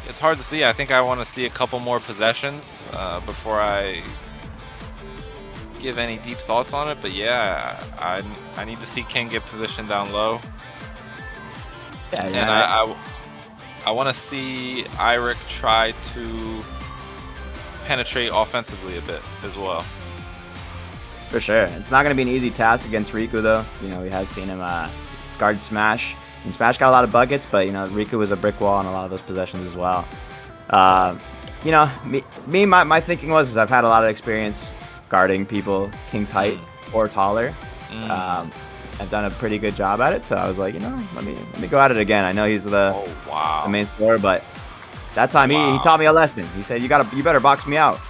It's hard to see. I think I want to see a couple more possessions before I give any deep thoughts on it. But yeah, I need to see King get positioned down low. Yeah, and I want to see Eirik try to penetrate offensively a bit as well. For sure. It's not going to be an easy task against Riku, though. You know, we have seen him guard Smash. And Smash got a lot of buckets, but, you know, Riku was a brick wall on a lot of those possessions as well. You know, my thinking was I've had a lot of experience guarding people King's height or taller. I've done a pretty good job at it, so I was like, you know, let me go at it again. I know he's the main scorer, but that time he taught me a lesson. He said, you better box me out,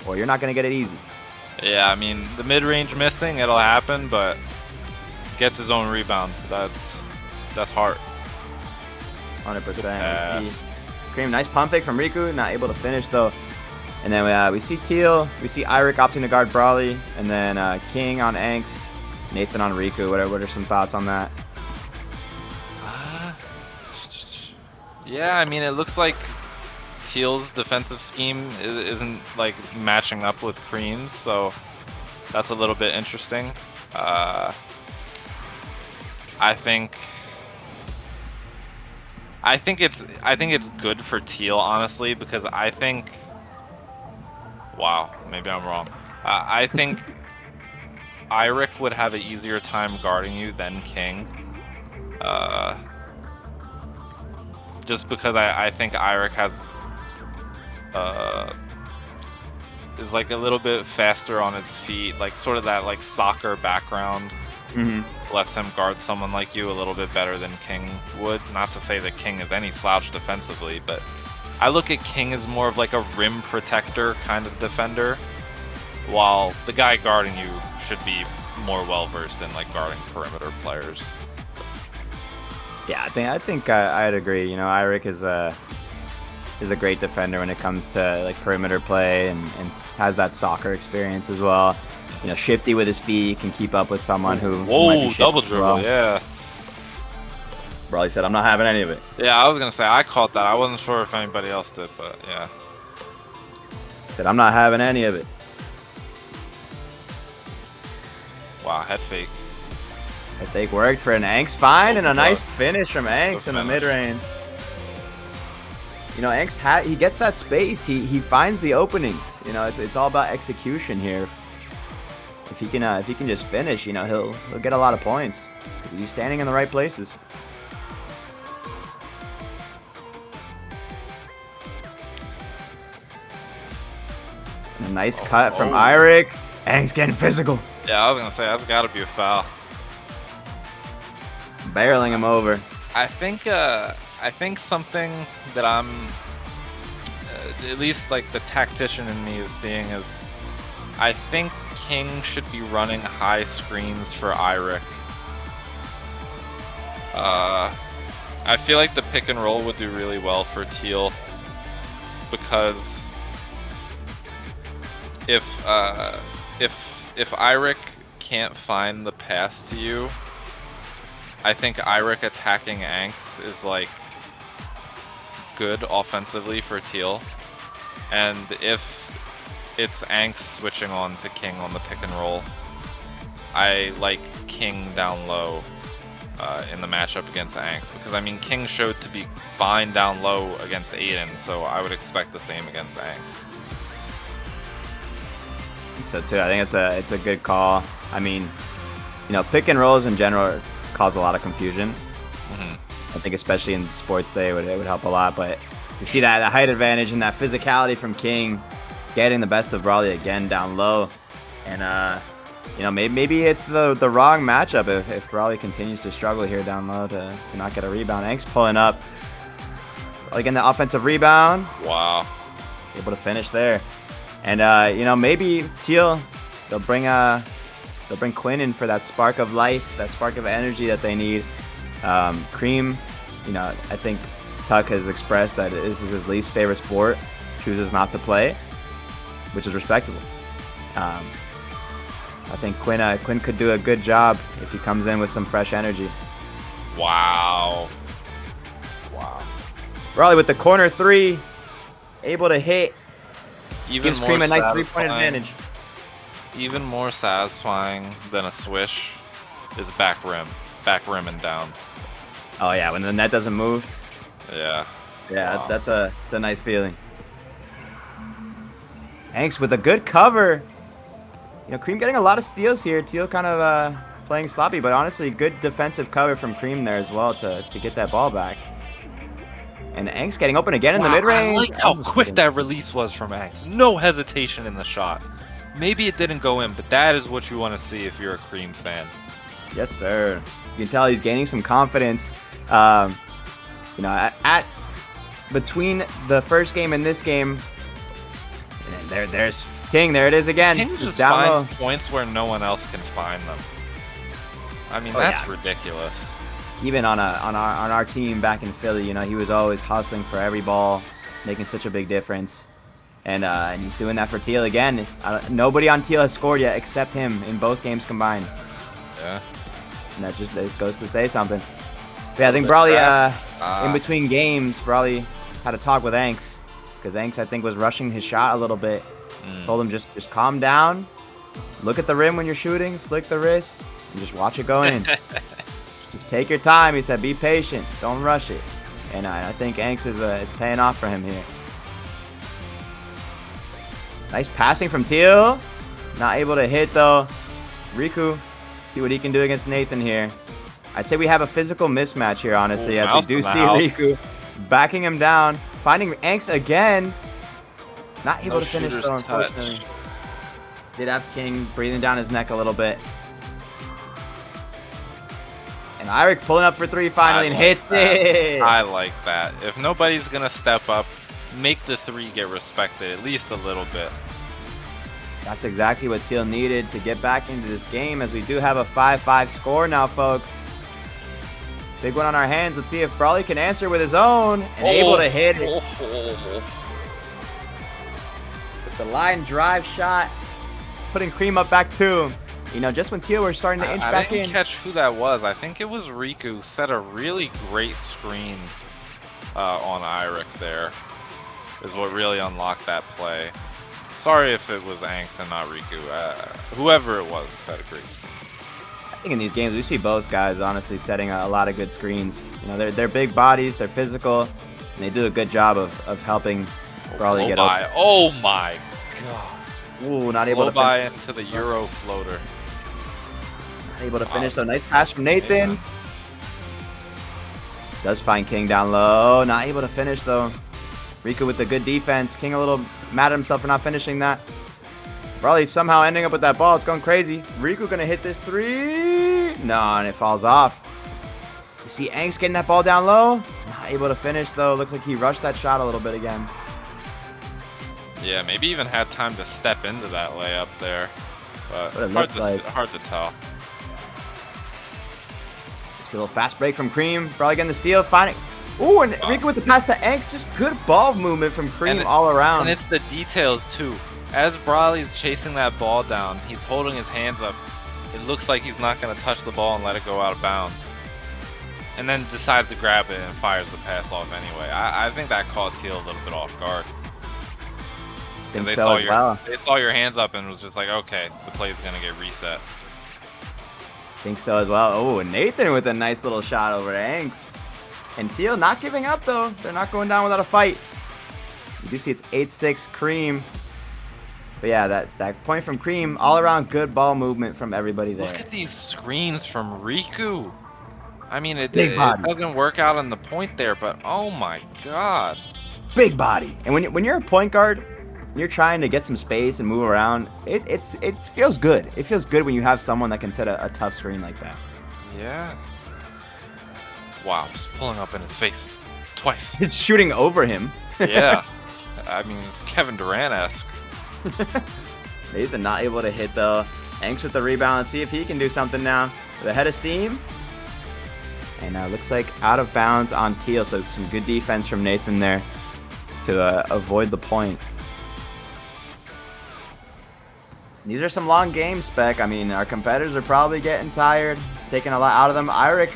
or you're not going to get it easy. Yeah, I mean, the mid-range missing, it'll happen, but gets his own rebound. That's hard. 100%. We see Cream, nice pump fake from Riku, not able to finish though. And then we see Teal, we see Eirik opting to guard Brawly, and then King on Anx, Nathan on Riku. What are some thoughts on that? Yeah, I mean, it looks like Teal's defensive scheme isn't like matching up with Cream's, so that's a little bit interesting. I think it's good for Teal, honestly, because I think, wow, maybe I'm wrong. I think Eirik would have an easier time guarding you than King. Just because I think Eirik has is like a little bit faster on its feet, like sort of that like soccer background lets him guard someone like you a little bit better than King would. Not to say that King is any slouch defensively, but I look at King as more of like a rim protector kind of defender, while the guy guarding you should be more well versed in like guarding perimeter players. Yeah, I think I'd agree. You know, Eirik is a great defender when it comes to like perimeter play, and has that soccer experience as well. You know, shifty with his feet, can keep up with someone who might be double dribble, yeah. Brawly said, "I'm not having any of it." Yeah, I was gonna say I caught that. I wasn't sure if anybody else did, but yeah. Said, "I'm not having any of it." Wow, head fake. Head fake worked for an Anx find, and a nice finish from Anx in the mid range. You know, Anx he gets that space. He finds the openings. You know, it's all about execution here. If he can just finish, you know, he'll get a lot of points. He's standing in the right places. And a nice cut from Eirik. Anx getting physical. Yeah, I was gonna say that's got to be a foul. Barreling him over. I think something that I'm at least like the tactician in me is seeing is I think King should be running high screens for Eirik. I feel like the pick and roll would do really well for Teal because if Eirik can't find the pass to you, I think Eirik attacking Anx is like good offensively for Teal, and if it's Anx switching on to King on the pick and roll, I like King down low in the matchup against Anx, because I mean King showed to be fine down low against Aiden, so I would expect the same against Anx. So too, I think it's a good call. I mean, you know, pick and rolls in general cause a lot of confusion. I think especially in sports day it would help a lot. But you see that height advantage and that physicality from King, getting the best of Brawley again down low, and you know, maybe it's the wrong matchup if Brawley continues to struggle here down low to not get a rebound. Anx pulling up, again the offensive rebound. Wow, able to finish there. And you know, maybe Teal, they'll bring Quinn in for that spark of life, that spark of energy that they need. Cream, you know, I think Tuck has expressed that this is his least favorite sport, chooses not to play, which is respectable. I think Quinn could do a good job if he comes in with some fresh energy. Wow. Brawley with the corner three, able to hit. Gives Cream a nice 3-point advantage. Even more satisfying than a swish is back rim and down. Oh yeah, when the net doesn't move. Yeah. Yeah, Wow. that's a nice feeling. Anx with a good cover. You know, Cream getting a lot of steals here. Teal kind of playing sloppy, but honestly, good defensive cover from Cream there as well to get that ball back. And Anx getting open again in the mid-range. I like how quick that release was from Anx. No hesitation in the shot. Maybe it didn't go in, but that is what you want to see if you're a Cream fan. Yes, sir. You can tell he's gaining some confidence. You know, at between the first game and this game, and there's King. There it is again. King just down finds low. points where no one else can find them. I mean, that's ridiculous. Even on our team back in Philly, you know, he was always hustling for every ball, making such a big difference. And he's doing that for Teal again. Nobody on Teal has scored yet except him in both games combined. Yeah. And that goes to say something. But yeah, I think Brawley, in between games, Brawley had a talk with Anx, because Anx, I think, was rushing his shot a little bit. Told him just calm down, look at the rim when you're shooting, flick the wrist, and just watch it go in. Just take your time, he said. Be patient, don't rush it. And I think Anx is it's paying off for him here. Nice passing from Teal. Not able to hit though. Riku, see what he can do against Nathan here. I'd say we have a physical mismatch here, honestly, as we do see Riku backing him down, finding Anx again. Not able to finish though, unfortunately. Did have King breathing down his neck a little bit. And Eirik pulling up for three finally and hits it. I like that. If nobody's going to step up, make the three get respected at least a little bit. That's exactly what Teal needed to get back into this game, as we do have a 5-5 score now, folks. Big one on our hands. Let's see if Brawley can answer with his own and able to hit it. With the line drive shot, putting Cream up back two. You know, just when Teal were starting to inch back in. I didn't catch who that was. I think it was Riku. Set a really great screen on Eirik there. Is what really unlocked that play. Sorry if it was Angst and not Riku. Whoever it was set a great screen. I think in these games we see both guys honestly setting a lot of good screens. You know, they're big bodies, they're physical, and they do a good job of helping Brawley get open. Oh my god. Ooh, not able to finish into the Euro floater. Not able to finish though. Nice pass from Nathan. Does find King down low. Not able to finish though. Riku with the good defense. King a little mad at himself for not finishing that. Brawley somehow ending up with that ball. It's going crazy. Riku gonna hit this three. No, and it falls off. You see Angst getting that ball down low. Not able to finish though. Looks like he rushed that shot a little bit again. Yeah, maybe even had time to step into that layup there. But hard to tell. See a little fast break from Cream. Probably getting the steal. Finding. Ooh, and Riku with the pass to Anks. Just good ball movement from Cream all around. And it's the details, too. As Brawley's chasing that ball down, he's holding his hands up. It looks like he's not going to touch the ball and let it go out of bounds. And then decides to grab it and fires the pass off anyway. I think that caught Teal a little bit off guard. Think They so saw as well. they saw your hands up and was just like, okay, the play's going to get reset. Think so as well. Oh, and Nathan with a nice little shot over to Anks. And Teal not giving up, though. They're not going down without a fight. You do see it's 8-6 Cream. But yeah, that point from Cream, all around good ball movement from everybody there. Look at these screens from Riku. I mean, it body. doesn't work out on the point there, but oh my god. Big body. And when you're a point guard, you're trying to get some space and move around, it feels good. It feels good when you have someone that can set a tough screen like that. Yeah. Wow, just pulling up in his face twice. He's shooting over him. Yeah. I mean, it's Kevin Durant-esque. Nathan not able to hit though. Anks with the rebound. Let's see if he can do something now. With a head of steam. And looks like out of bounds on Teal. So some good defense from Nathan there to avoid the point. These are some long games, Spec. I mean, our competitors are probably getting tired. It's taking a lot out of them. Iric,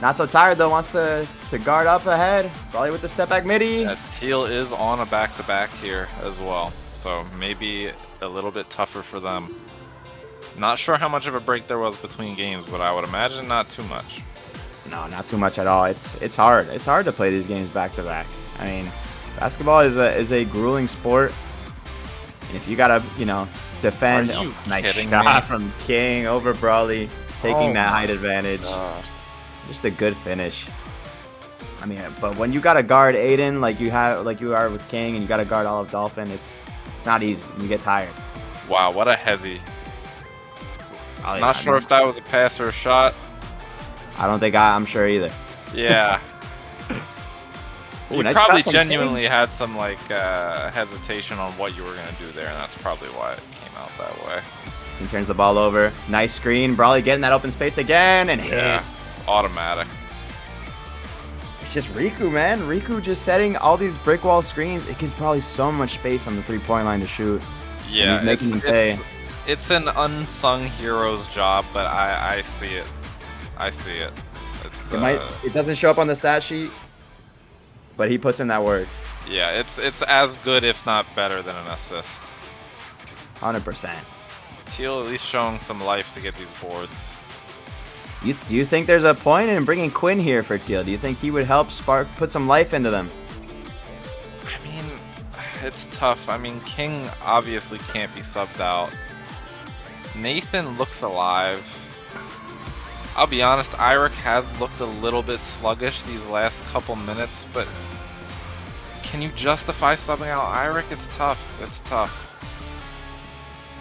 not so tired though. Wants to guard up ahead. Probably with the step back midi. Yeah, Teal is on a back-to-back here as well. So maybe a little bit tougher for them. Not sure how much of a break there was between games, but I would imagine not too much. No, not too much at all. It's hard. It's hard to play these games back to back. I mean, basketball is a grueling sport. And if you gotta, defend, Are you nice kidding shot me? from King over Brawley, taking that height advantage. God. Just a good finish. I mean, but when you gotta guard Aiden like you are with King, and you gotta guard all of Dolphin, it's not easy. You get tired. Wow, what a hezzy. Not sure if that was a pass or a shot. I don't think I'm sure either. Yeah. Ooh, You nice probably cut from genuinely had some hesitation on what you were gonna do there, and that's probably why it came out that way. He turns the ball over. Nice screen. Brawley getting that open space again and hit. Yeah, automatic. It's just Riku, man. Riku just setting all these brick wall screens. It gives Brawley so much space on the 3-point line to shoot. Yeah, and he's making them pay. It's an unsung hero's job, but I see it. I see it. It's It doesn't show up on the stat sheet, but he puts in that work. yeah, it's as good, if not better, than an assist. 100%. Teal at least showing some life to get these boards. Do you think there's a point in bringing Quinn here for Teal? Do you think he would help put some life into them? I mean, it's tough. I mean, King obviously can't be subbed out. Nathan looks alive. I'll be honest, Iric has looked a little bit sluggish these last couple minutes, but can you justify subbing out Iric? It's tough. It's tough.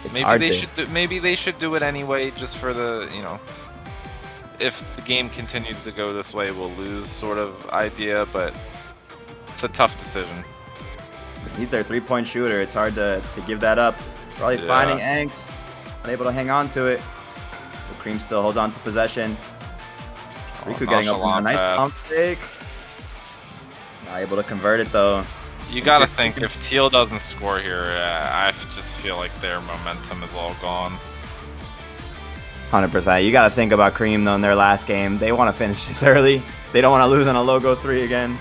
It's Maybe hard they to. should maybe they should do it anyway, just for the, if the game continues to go this way, we'll lose sort of idea, but it's a tough decision. He's their 3-point shooter. It's hard to give that up. Probably Yeah. finding Anks, unable to hang on to it. The Cream still holds on to possession. Riku getting up with a nice pump fake. Not able to convert it though. You gotta think, if Teal doesn't score here, I just feel like their momentum is all gone. 100%. You got to think about Cream though in their last game. They want to finish this early. They don't want to lose on a logo 3 again.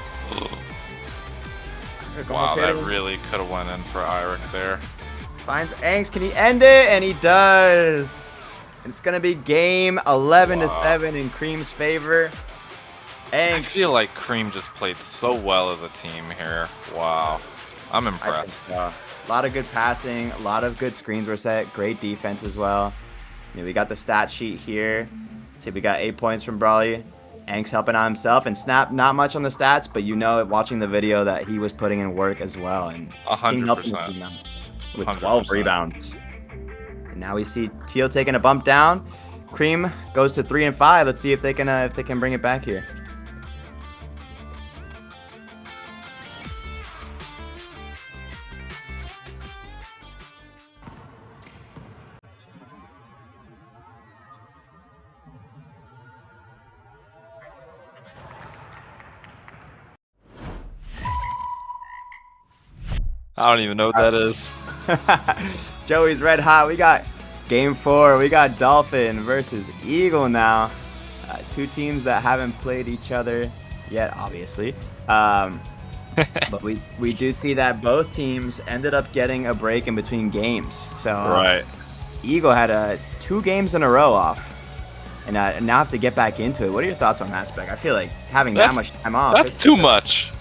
Wow, that really could have went in for Iric there. Finds Anks. Can he end it? And he does. It's going to be game 11-7 in Cream's favor. I Anks. feel like Cream just played so well as a team here. Wow. I'm I think impressed. so. A lot of good passing. A lot of good screens were set. Great defense as well. We got the stat sheet here. See, we got 8 points from Brawley. Anks helping out himself, and Snap not much on the stats, but watching the video that he was putting in work as well, and King helping the team out with 12 100%. rebounds. And now we see Teal taking a bump down. Cream goes to 3 and 5. Let's see if they can bring it back here. I don't even know what that is. Joey's red hot. We got game 4. We got Dolphin versus Eagle now. Two teams that haven't played each other yet, obviously. But we do see that both teams ended up getting a break in between games. So Right. Eagle had 2 games in a row off. And now have to get back into it. What are your thoughts on that, Spec? I feel like having that much time off. That's too much.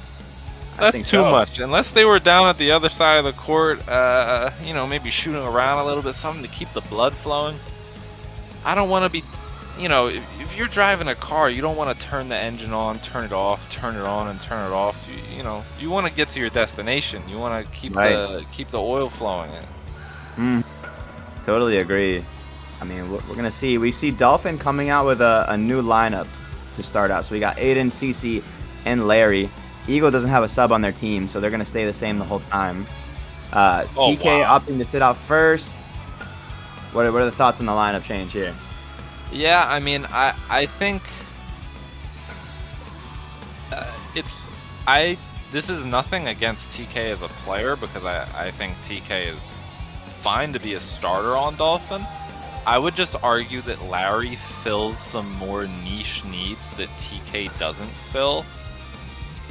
That's think too so. much. Unless they were down at the other side of the court, you know, maybe shooting around a little bit, something to keep the blood flowing. I don't want to be, you know, if you're driving a car, you don't want to turn the engine on, turn it off, turn it on, and turn it off. You know, you want to get to your destination. You want to keep the oil flowing. Totally agree. I mean, we're gonna see. We see Dolphin coming out with a new lineup to start out. So we got Aiden, CC, and Larry. Eagle doesn't have a sub on their team, so they're gonna stay the same the whole time. TK opting to sit out first. What are the thoughts on the lineup change here? Yeah, I mean, I think this is nothing against TK as a player, because I think TK is fine to be a starter on Dolphin. I would just argue that Larry fills some more niche needs that TK doesn't fill.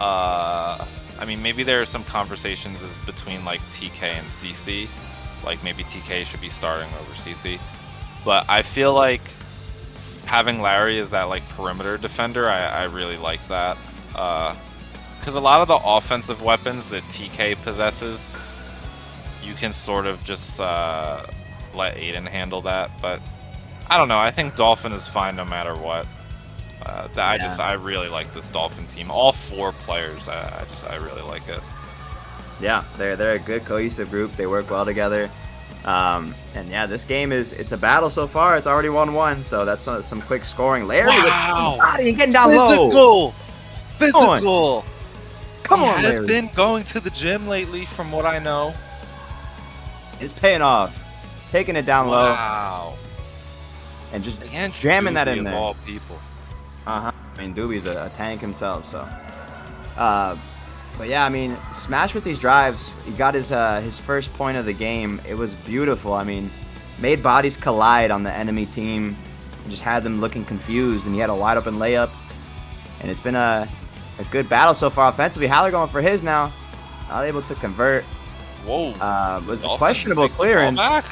I mean, maybe there are some conversations between like TK and CC, like maybe TK should be starting over CC, but I feel like having Larry as that like perimeter defender, I really like that, because a lot of the offensive weapons that TK possesses, you can sort of just let Aiden handle that. But I don't know, I think Dolphin is fine no matter what. I really like this Dolphin team. All 4 players, I really like it. Yeah, they're a good cohesive group. They work well together. And yeah, this game it's a battle so far. It's already 1-1, so that's some quick scoring. Larry with body and getting down low. Physical. Come on, He Larry. has been going to the gym lately, from what I know. It's paying off. Taking it down low Wow. and just Against jamming that Doobie in of there. all people. I mean, Doobie's a tank himself, so. But yeah, I mean, Smash with these drives, he got his first point of the game. It was beautiful. I mean, made bodies collide on the enemy team and just had them looking confused, and he had a wide open layup. And it's been a good battle so far offensively. Haller going for his now. Not able to convert. Whoa. Was a Dolphin questionable takes the ball clearance. back?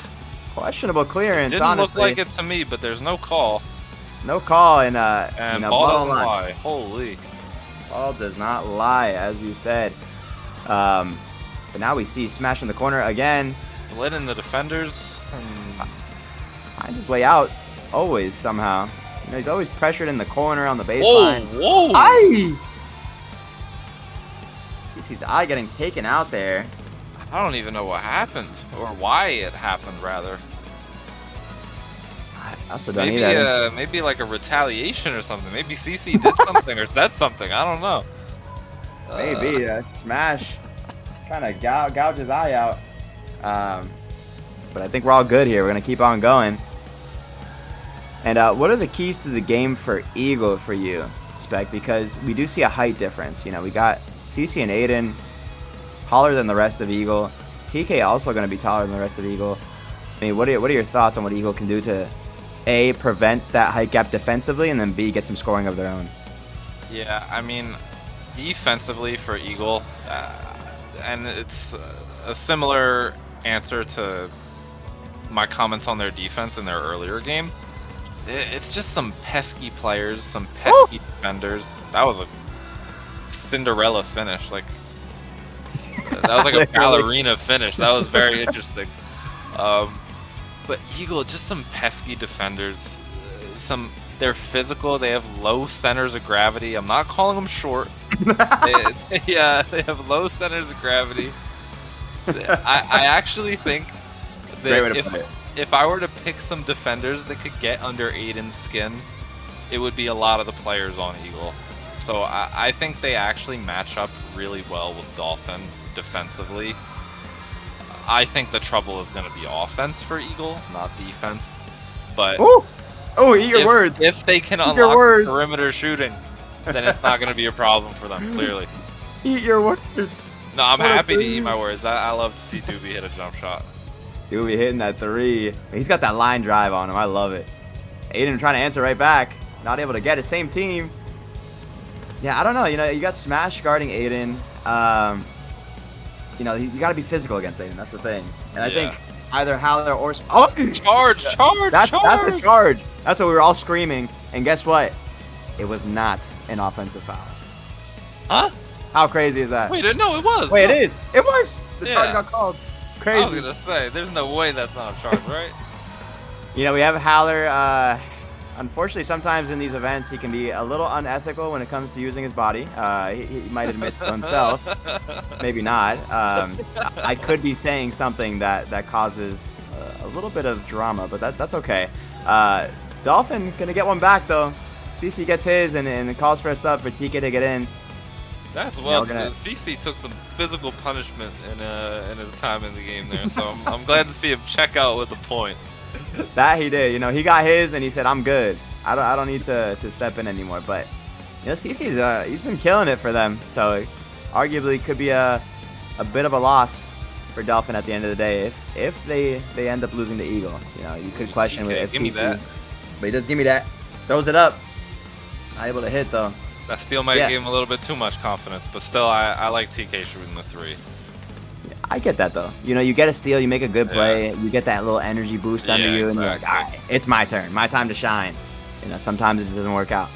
Questionable clearance, Didn't honestly. look like it to me, but there's no call. No call, and And you know, ball ball doesn't line. lie. Holy. Ball does not lie, as you said. But now we see Smash in the corner again. Split in the defenders. Find his way out, always, somehow. You know, he's always pressured in the corner on the Whoa, baseline. whoa. Aye! TC's eye getting taken out there. I don't even know what happened, or why it happened, rather. I also don't either. Maybe like a retaliation or something. Maybe CC did something or said something. I don't know. Maybe Smash trying to gouge his eye out. But I think we're all good here. We're going to keep on going. And what are the keys to the game for Eagle for you, Spec? Because we do see a height difference. You know, we got CC and Aiden taller than the rest of Eagle. TK also going to be taller than the rest of Eagle. I mean, what are your thoughts on what Eagle can do to A, prevent that height gap defensively, and then B, get some scoring of their own? Yeah, I mean, defensively for Eagle, and it's a similar answer to my comments on their defense in their earlier game. It's just some pesky players, some pesky defenders. That was a Cinderella finish. Like, that was like a ballerina finish. That was very interesting. But Eagle, just some pesky defenders. They're physical. They have low centers of gravity. I'm not calling them short. they have low centers of gravity. I actually think that if I were to pick some defenders that could get under Aiden's skin, it would be a lot of the players on Eagle. So I think they actually match up really well with Dolphin defensively. I think the trouble is going to be offense for Eagle, not defense. But eat your words. If they can unlock perimeter shooting, then it's not going to be a problem for them, clearly. Eat your words. No, I'm What a happy to three. eat my words. I love to see Doobie hit a jump shot. Doobie hitting that 3. He's got that line drive on him. I love it. Aiden trying to answer right back. Not able to get it. Same team. Yeah, I don't know. You got Smash guarding Aiden. You got to be physical against Aiden. That's the thing. And I think either Howler or... Oh! Charge! That's a charge. That's what we were all screaming. And guess what? It was not an offensive foul. Huh? How crazy is that? Wait, no, it was. Wait, no. it is. It was. The charge Yeah. got called. I was Crazy. gonna say, there's no way that's not a charge, right? We have Howler. Unfortunately, sometimes in these events, he can be a little unethical when it comes to using his body. He might admit to himself. Maybe not. I could be saying something that causes a little bit of drama, but that's okay. Dolphin gonna get one back though. CC gets his and calls for a sub for TK to get in. That's CC took some physical punishment in his time in the game there, so I'm glad to see him check out with a point. That he did. He got his and he said, "I'm good. I don't need to step in anymore." But CC's he's been killing it for them, so arguably could be a bit of a loss for Dolphin at the end of the day if they end up losing to Eagle. You could question TK, if give me CC, that. but he does give me that. Throws it up. Not able to hit though. That steal might give him a little bit too much confidence, but still, I like TK shooting the 3. I get that though. You get a steal, you make a good play, you get that little energy boost under you, and you're like, all right, it's my turn, my time to shine. Sometimes it doesn't work out.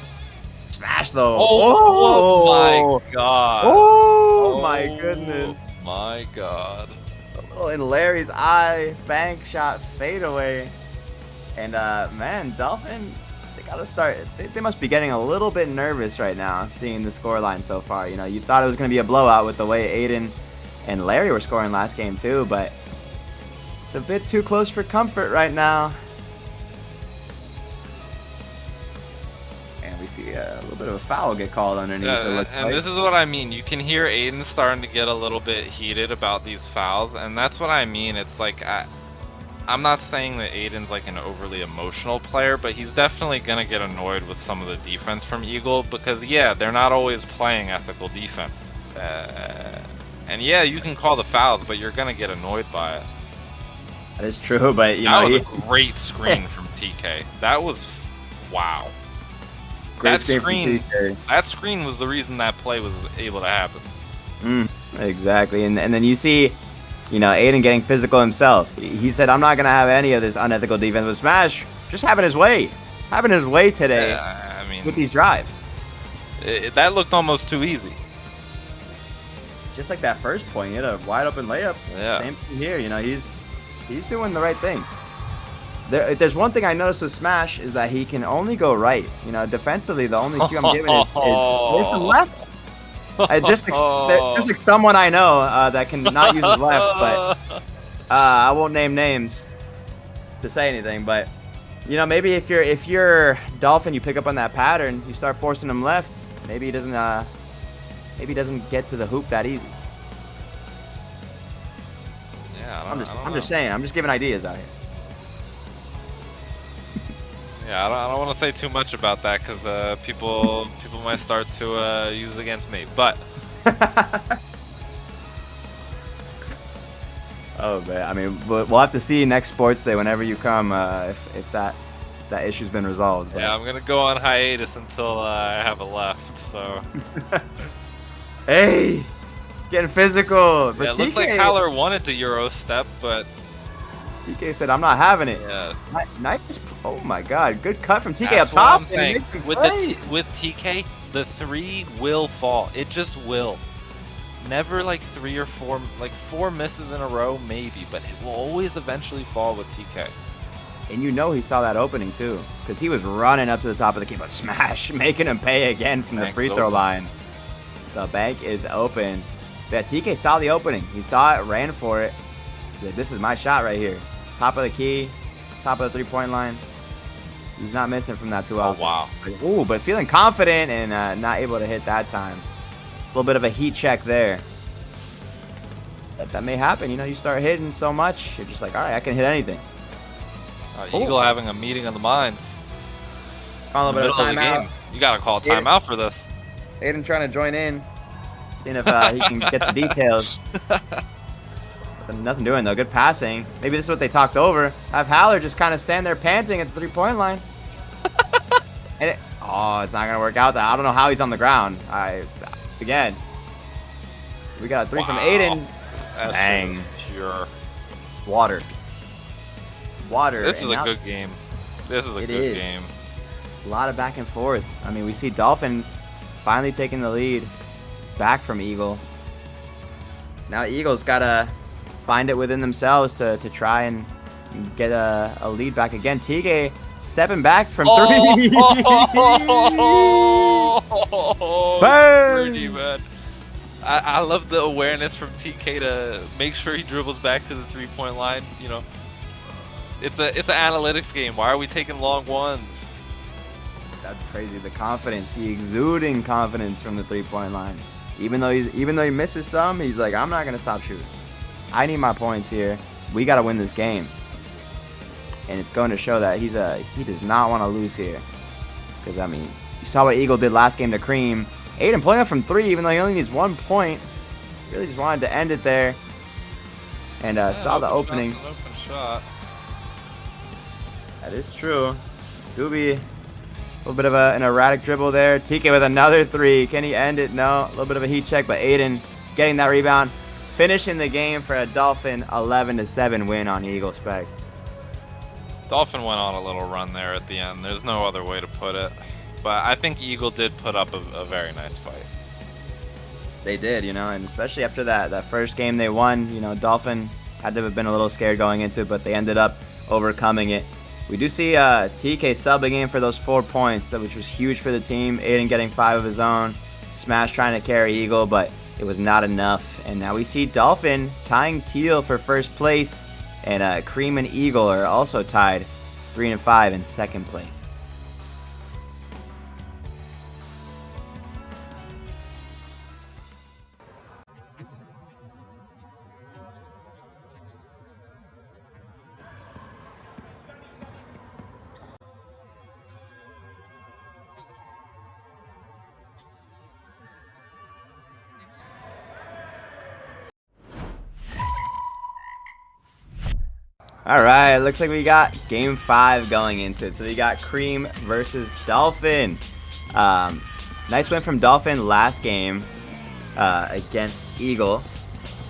Smash though. Oh my god. Oh my goodness. My god. A little in Larry's eye, bank shot, fade away. And man, Dolphin, they gotta start. They must be getting a little bit nervous right now, seeing the scoreline so far. You thought it was gonna be a blowout with the way Aiden and Larry were scoring last game too, but it's a bit too close for comfort right now. And we see a little bit of a foul get called underneath. And this is what I mean. You can hear Aiden starting to get a little bit heated about these fouls, and that's what I mean. It's like I'm not saying that Aiden's like an overly emotional player, but he's definitely gonna get annoyed with some of the defense from Eagle because they're not always playing ethical defense. And you can call the fouls, but you're gonna get annoyed by it. That is true, but that was a great screen from TK. That was wow. That screen was the reason that play was able to happen. Exactly, and then you see, Aiden getting physical himself. He said, "I'm not gonna have any of this unethical defense." But Smash just having his way today. I mean, with these drives, that looked almost too easy. Just like that first point, he had a wide open layup. Yeah. Same thing here. He's doing the right thing. There's one thing I noticed with Smash is that he can only go right. Defensively, the only cue I'm giving is there's some left. Just like someone I know that can not use his left, but I won't name names to say anything. But maybe if you're Dolphin, you pick up on that pattern, you start forcing him left. Maybe he doesn't get to the hoop that easy. Yeah, I'm just saying. I'm just giving ideas out here. Yeah, I don't want to say too much about that because people might start to use it against me. But oh man, I mean, we'll have to see next sports day whenever you come if that issue's been resolved. But. Yeah, I'm gonna go on hiatus until I have a left. So. Hey, getting physical. But it looked like Howler wanted the Euro step, but TK said, "I'm not having it." Yeah. Nice. Oh my God, good cut from TK That's up top. What I'm saying. With TK, the 3 will fall. It just will. Never like 3 or 4, like 4 misses in a row, maybe, but it will always eventually fall with TK. And he saw that opening too, because he was running up to the top of the key, but Smash making him pay again from the free throw line. The bank is open. Yeah, TK saw the opening. He saw it, ran for it. Said, "This is my shot right here." Top of the key, top of the three-point line. He's not missing from that too often. Oh, wow. Ooh, but feeling confident and not able to hit that time. A little bit of a heat check there. That may happen. You start hitting so much, you're just like, all right, I can hit anything. Eagle having a meeting of the minds. Call a little bit of timeout. You got to call a timeout for this. Aiden trying to join in. Seeing if he can get the details. Nothing doing though. Good passing. Maybe this is what they talked over. Have Haller just kind of stand there panting at the 3-point line. And oh, it's not gonna work out. I don't know how he's on the ground. Again, we got a 3 from Aiden. That's Bang. Pure. Water. This is a good game. This is a good game. A lot of back and forth. I mean, we see Dolphin finally taking the lead back from Eagle. Now Eagle's gotta find it within themselves to try and get a lead back again. TK stepping back from 3. Pretty bad. I love the awareness from TK to make sure he dribbles back to the 3-point line. You know, it's an analytics game. Why are we taking long ones? That's crazy. The confidence, the exuding confidence from the 3-point line. Even though he misses some, he's like, I'm not gonna stop shooting. I need my points here. We gotta win this game. And it's going to show that he does not want to lose here. Because I mean, you saw what Eagle did last game to Cream. Aiden pulling up from 3, even though he only needs 1 point. Really just wanted to end it there. And saw the opening. Open shot. That is true. Doobie, a little bit of an erratic dribble there. TK with another 3. Can he end it? No. A little bit of a heat check, but Aiden getting that rebound. Finishing the game for a Dolphin 11-7 win on Eagle Spec. Dolphin went on a little run there at the end. There's no other way to put it. But I think Eagle did put up a very nice fight. They did, you know, and especially after that first game they won, you know, Dolphin had to have been a little scared going into it, but they ended up overcoming it. We do see TK subbing in for those 4 points, which was huge for the team. Aiden getting 5 of his own. Smash trying to carry Eagle, but it was not enough. And now we see Dolphin tying Teal for first place, and Cream and Eagle are also tied 3 and 5 in second place. All right, looks like we got game 5 going into it. So we got Cream versus Dolphin. Nice win from Dolphin last game against Eagle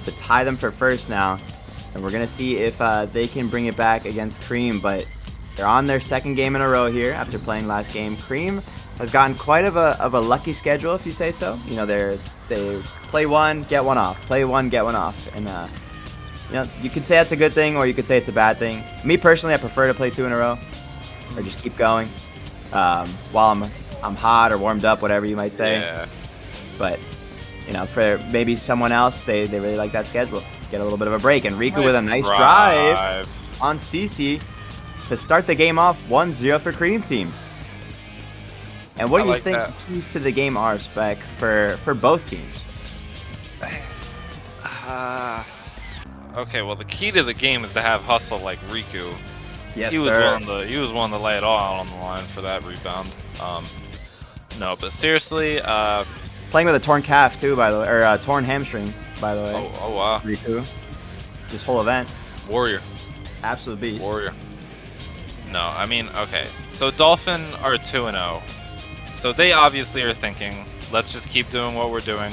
to tie them for first now. And we're going to see if they can bring it back against Cream. But they're on their second game in a row here after playing last game. Cream has gotten quite of a lucky schedule, if you say so. You know, they play one, get one off. Play one, get one off. And you know, you could say that's a good thing, or you could say it's a bad thing. Me personally, I prefer to play 2 in a row, or just keep going while I'm hot or warmed up, whatever you might say. Yeah. But you know, for maybe someone else, they really like that schedule. Get a little bit of a break, and Riku with a nice drive on CC to start the game off 1-0 for Cream Team. And what do you think the keys to the game are, Spec, for both teams? Okay, well, the key to the game is to have hustle like Riku. Yes, he was sir. He was willing to lay it all out on the line for that rebound. No, but seriously, playing with a torn calf too, by the way, or torn hamstring, by the way. Oh wow. Riku, this whole event. Warrior. Absolute beast. Warrior. No, I mean, okay. So Dolphin are 2-0. So they obviously are thinking, let's just keep doing what we're doing.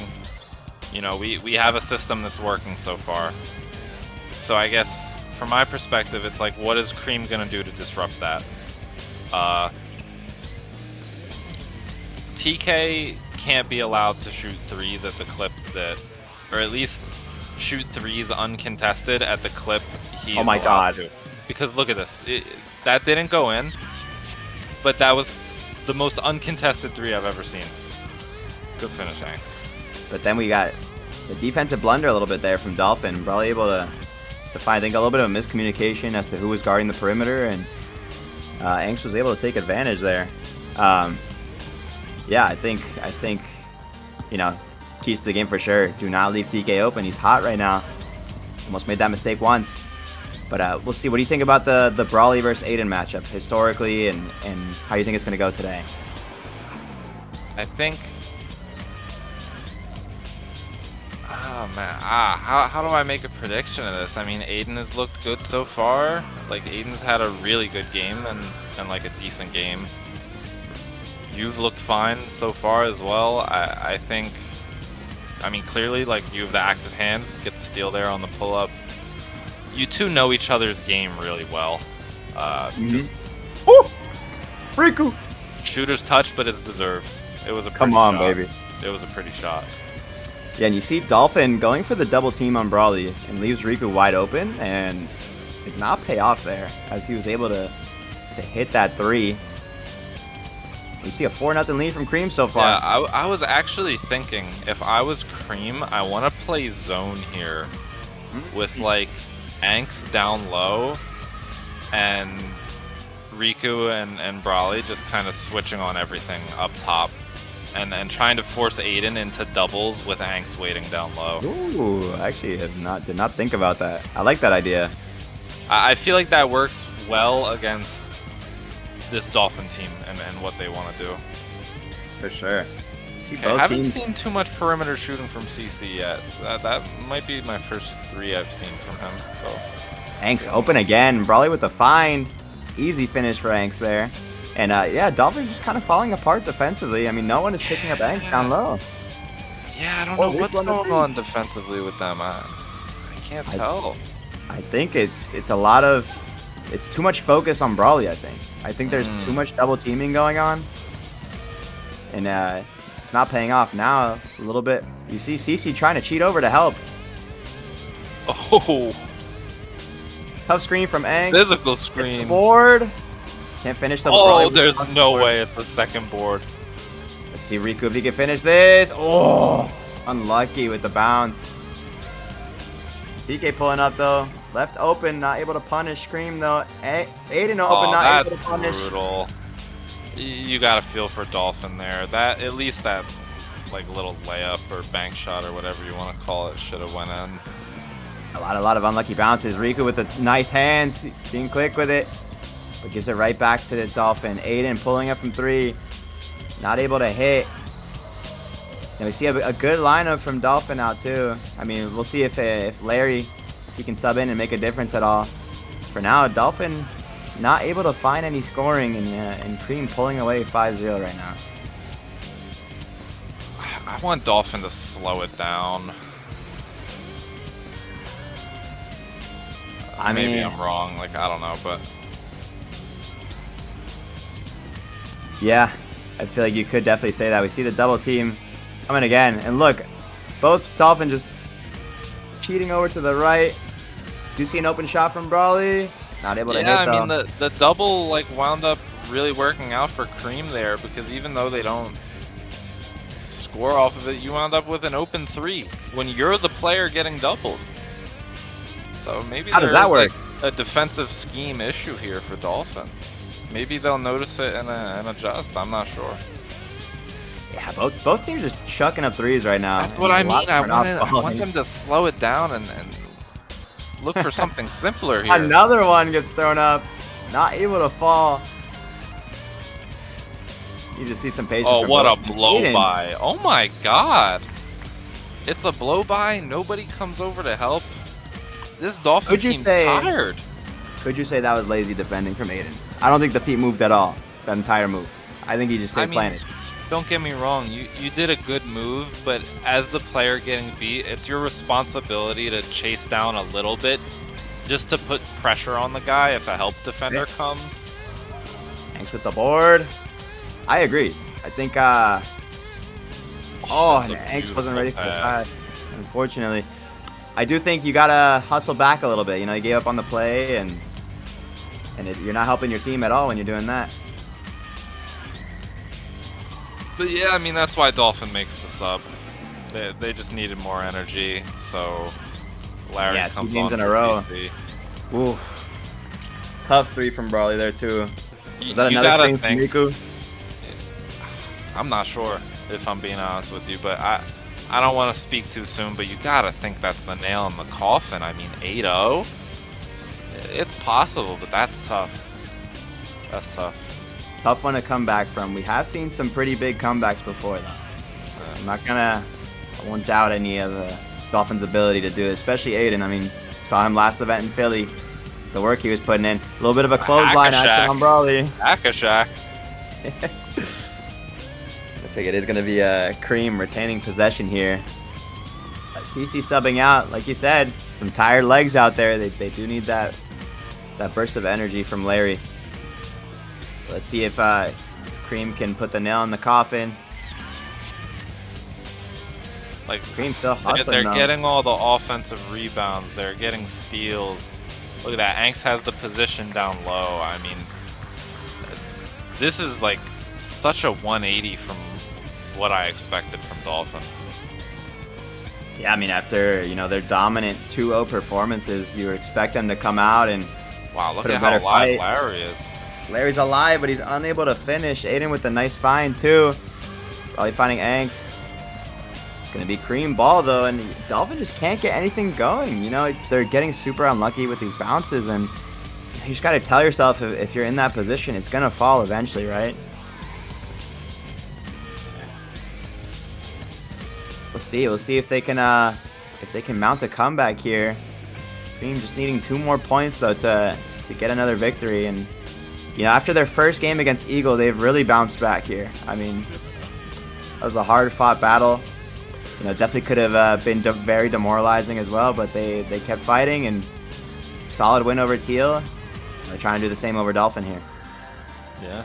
You know, we have a system that's working so far. So I guess, from my perspective, it's like, what is Cream going to do to disrupt that? TK can't be allowed to shoot 3s at the clip that, or at least shoot 3s uncontested at the clip he's Oh my god. to. Because look at this. That didn't go in, but that was the most uncontested 3 I've ever seen. Good finish, Hanks. But then we got the defensive blunder a little bit there from Dolphin. Probably able to find, I think, a little bit of a miscommunication as to who was guarding the perimeter, and Angst was able to take advantage there. Yeah, I think, you know, keys to the game for sure. Do not leave TK open. He's hot right now. Almost made that mistake once. But we'll see. What do you think about the Brawley versus Aiden matchup historically, and how you think it's going to go today? I think Oh man, how do I make a prediction of this? I mean, Aiden has looked good so far. Like, Aiden's had a really good game and like a decent game. You've looked fine so far as well. I think, I mean, clearly, like, you have the active hands, get the steal there on the pull-up. You two know each other's game really well. Just Ooh! Riku! shooter's touch, but it's deserved. It was a pretty Come on, shot. baby. It was a pretty shot. Yeah, and you see Dolphin going for the double team on Brawly and leaves Riku wide open, and it did not pay off there as he was able to hit that 3. You see a 4-0 lead from Cream so far. Yeah, I was actually thinking, if I was Cream, I want to play zone here with, like, Anks down low and Riku and Brawly just kind of switching on everything up top and trying to force Aiden into doubles with Anks waiting down low. Ooh, actually did not think about that. I like that idea. I feel like that works well against this Dolphin team and what they want to do. For sure. See Okay, both I haven't teams. seen too much perimeter shooting from CC yet. That might be my first 3 I've seen from him. So Anks open again. Brawly with the find. Easy finish for Anks there. And yeah, Dolphin just kind of falling apart defensively. I mean, no one is picking up Anks down low. yeah, I don't Oh, know which what's one to going do? on defensively with them. I can't tell. I think it's a lot of, it's too much focus on Brawly, I think there's too much double teaming going on. And it's not paying off now a little bit. You see CC trying to cheat over to help. Oh, Tough screen from Anks. physical Gets the screen. board. Can't finish the Oh, Brawly with the there's plus no board. way it's the second board. Let's see Riku if he can finish this. Oh, unlucky with the bounce. TK pulling up though. Left open, not able to punish. Scream though. Aiden open, Oh, not that's able to punish. brutal. You gotta feel for Dolphin there. That, at least that, like, little layup or bank shot or whatever you want to call it should have went in. A lot of unlucky bounces. Riku with the nice hands, being quick with it, but gives it right back to the Dolphin. Aiden pulling up from 3, not able to hit. And we see a good lineup from Dolphin out too. I mean, we'll see if Larry, he can sub in and make a difference at all. For now, Dolphin not able to find any scoring, and Cream pulling away 5-0 right now. I want Dolphin to slow it down. Maybe mean, I'm wrong. Like, I don't know, but yeah, I feel like you could definitely say that. We see the double team coming again, and look, both Dolphin just cheating over to the right. Do see an open shot from Brawly, not able to hit though. I mean, the double, like, wound up really working out for Cream there, because even though they don't score off of it, you wound up with an open 3 when you're the player getting doubled. So maybe How does that work? Like, a defensive scheme issue here for Dolphin. Maybe they'll notice it and adjust. I'm not sure. Yeah, both teams just chucking up 3s right now. That's what I A lot mean. I are not want falling. them to slow it down and look for something simpler here. Another one gets thrown up, not able to fall. Need to see some patience. Oh, from what a both. blow Aiden. by. Oh my god. It's a blow by. Nobody comes over to help. This Dolphin Could you team's say- tired. Could you say that was lazy defending from Aiden? I don't think the feet moved at all. That entire move. I think he just stayed planted. Don't get me wrong, you did a good move, but as the player getting beat, it's your responsibility to chase down a little bit just to put pressure on the guy if a help defender comes. Thanks with the board. I agree. I think, oh, That's and a Anks wasn't ready for the beautiful pass. Unfortunately. I do think you gotta hustle back a little bit. You know, you gave up on the play, and you're not helping your team at all when you're doing that. But yeah, I mean, that's why Dolphin makes the sub. They just needed more energy, so Larry Yeah, 2 comes games on in a for row. BC. Ooh. Tough 3 from Brawly there, too. You Was that you another gotta screen from think- Riku? I'm not sure, if I'm being honest with you, but I don't want to speak too soon, but you gotta think that's the nail in the coffin. I mean, 8-0? It's possible, but that's tough. That's tough. Tough one to come back from. We have seen some pretty big comebacks before, though. I won't doubt any of Dolphin's ability to do it, especially Aiden. I mean, saw him last event in Philly. The work he was putting in. A little bit of a clothesline action on Brawley. Hack-a-shack. Looks like it is going to be Cream retaining possession here. CC subbing out, like you said, some tired legs out there. They do need that burst of energy from Larry. Let's see if Cream can put the nail in the coffin. Like, Cream still hustling, they're getting all the offensive rebounds. They're getting steals. Look at that. Angst has the position down low. I mean, this is like such a 180 from what I expected from Dolphin. Yeah, I mean, after, you know, their dominant 2-0 performances, you expect them to come out and wow, look put at a how better alive fight. Larry is. Larry's alive, but he's unable to finish. Aiden with a nice find, too. Probably finding Angst. Gonna be Cream ball, though, and Dolphin just can't get anything going. You know, they're getting super unlucky with these bounces, and you just gotta tell yourself if you're in that position, it's gonna fall eventually, right? We'll see if they can mount a comeback here. Cream just needing 2 more points though to get another victory, and you know, after their first game against Eagle, they've really bounced back here. I mean, that was a hard-fought battle. You know, definitely could have been very demoralizing as well, but they kept fighting, and solid win over Teal. They're trying to do the same over Dolphin here. Yeah.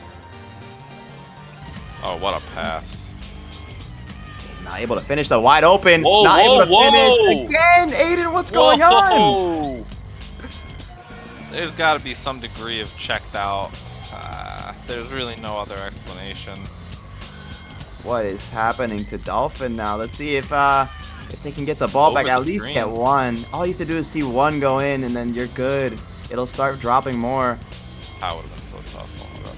Oh, what a pass. Not able to finish, though. Wide open. Whoa, not whoa, able to whoa. finish again. Aiden, what's going on? There's got to be some degree of checked out. There's really no other explanation. What is happening to Dolphin now? Let's see if they can get the ball Over back. At the least screen. get one. All you have to do is see one go in, and then you're good. It'll start dropping more. That would have been so tough. Oh my God.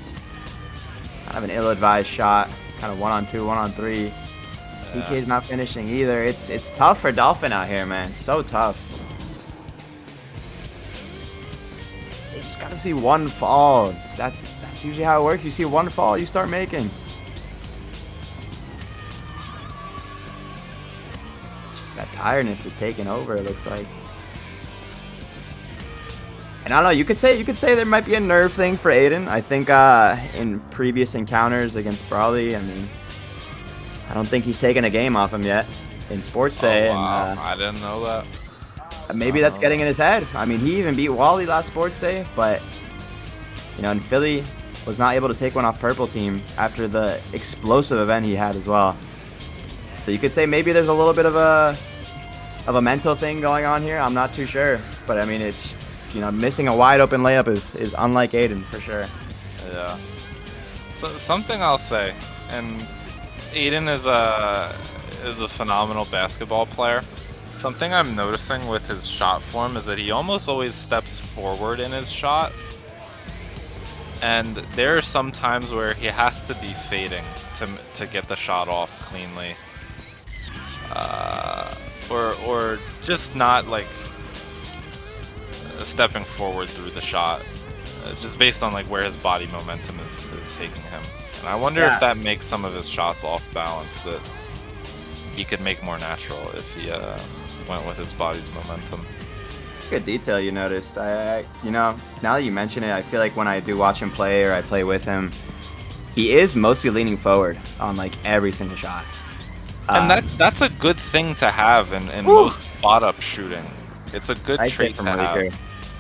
Kind of an ill-advised shot. Kind of 1-on-2, 1-on-3. Yeah. TK's not finishing either. It's tough for Dolphin out here, man. So tough. They just got to see one fall. That's usually how it works. You see one fall, you start making. That tiredness is taking over, it looks like. And I don't know, you could say there might be a nerve thing for Aiden. I think in previous encounters against Brawley, I mean, I don't think he's taken a game off him yet in Sports Day. Oh, wow. And I didn't know that. maybe that's getting in his head. I mean, he even beat Wally last Sports Day, but you know, in Philly was not able to take one off Purple Team after the explosive event he had as well. So you could say maybe there's a little bit of a mental thing going on here. I'm not too sure, but I mean, it's, you know, missing a wide open layup is unlike Aiden for sure. Yeah. So something I'll say, and Aiden is a phenomenal basketball player. Something I'm noticing with his shot form is that he almost always steps forward in his shot. And there are some times where he has to be fading to get the shot off cleanly. Or just not like stepping forward through the shot, just based on like where his body momentum is taking him. And I wonder if that makes some of his shots off balance that he could make more natural if he went with his body's momentum. Good detail you noticed. I you know, now that you mention it, I feel like when I do watch him play or I play with him, he is mostly leaning forward on like every single shot. And that's a good thing to have in most spot-up shooting. It's a good trait to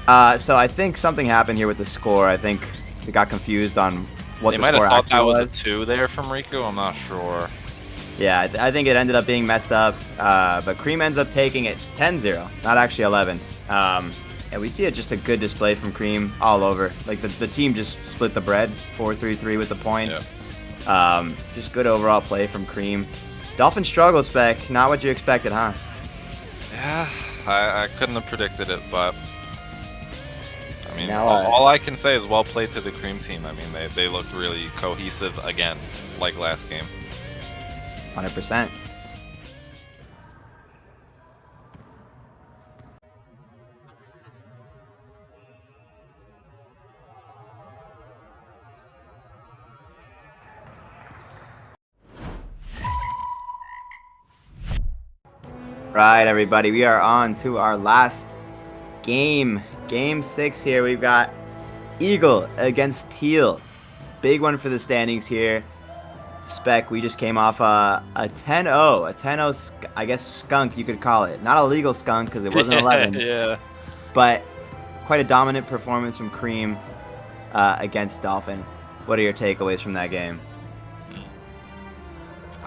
have. So I think something happened here with the score. I think they got confused on what They the might score have thought actually that was was. a 2 there from Riku. I'm not sure. Yeah, I think it ended up being messed up. But Cream ends up taking it 10-0, not actually 11. And we see just a good display from Cream all over. Like the team just split the bread, 4-3-3 with the points. Yeah. Just good overall play from Cream. Dolphin struggle, Spec. Not what you expected, huh? Yeah, I couldn't have predicted it, but I mean, Now, all I can say is well played to the Cream team. I mean, they looked really cohesive again, like last game. 100%. Right, everybody, we are on to our last game. Game 6 here. We've got Eagle against Teal. Big one for the standings here. Spec, we just came off a 10-0. A 10-0, I guess, skunk, you could call it. Not a legal skunk because it wasn't 11. Yeah. But quite a dominant performance from Cream against Dolphin. What are your takeaways from that game?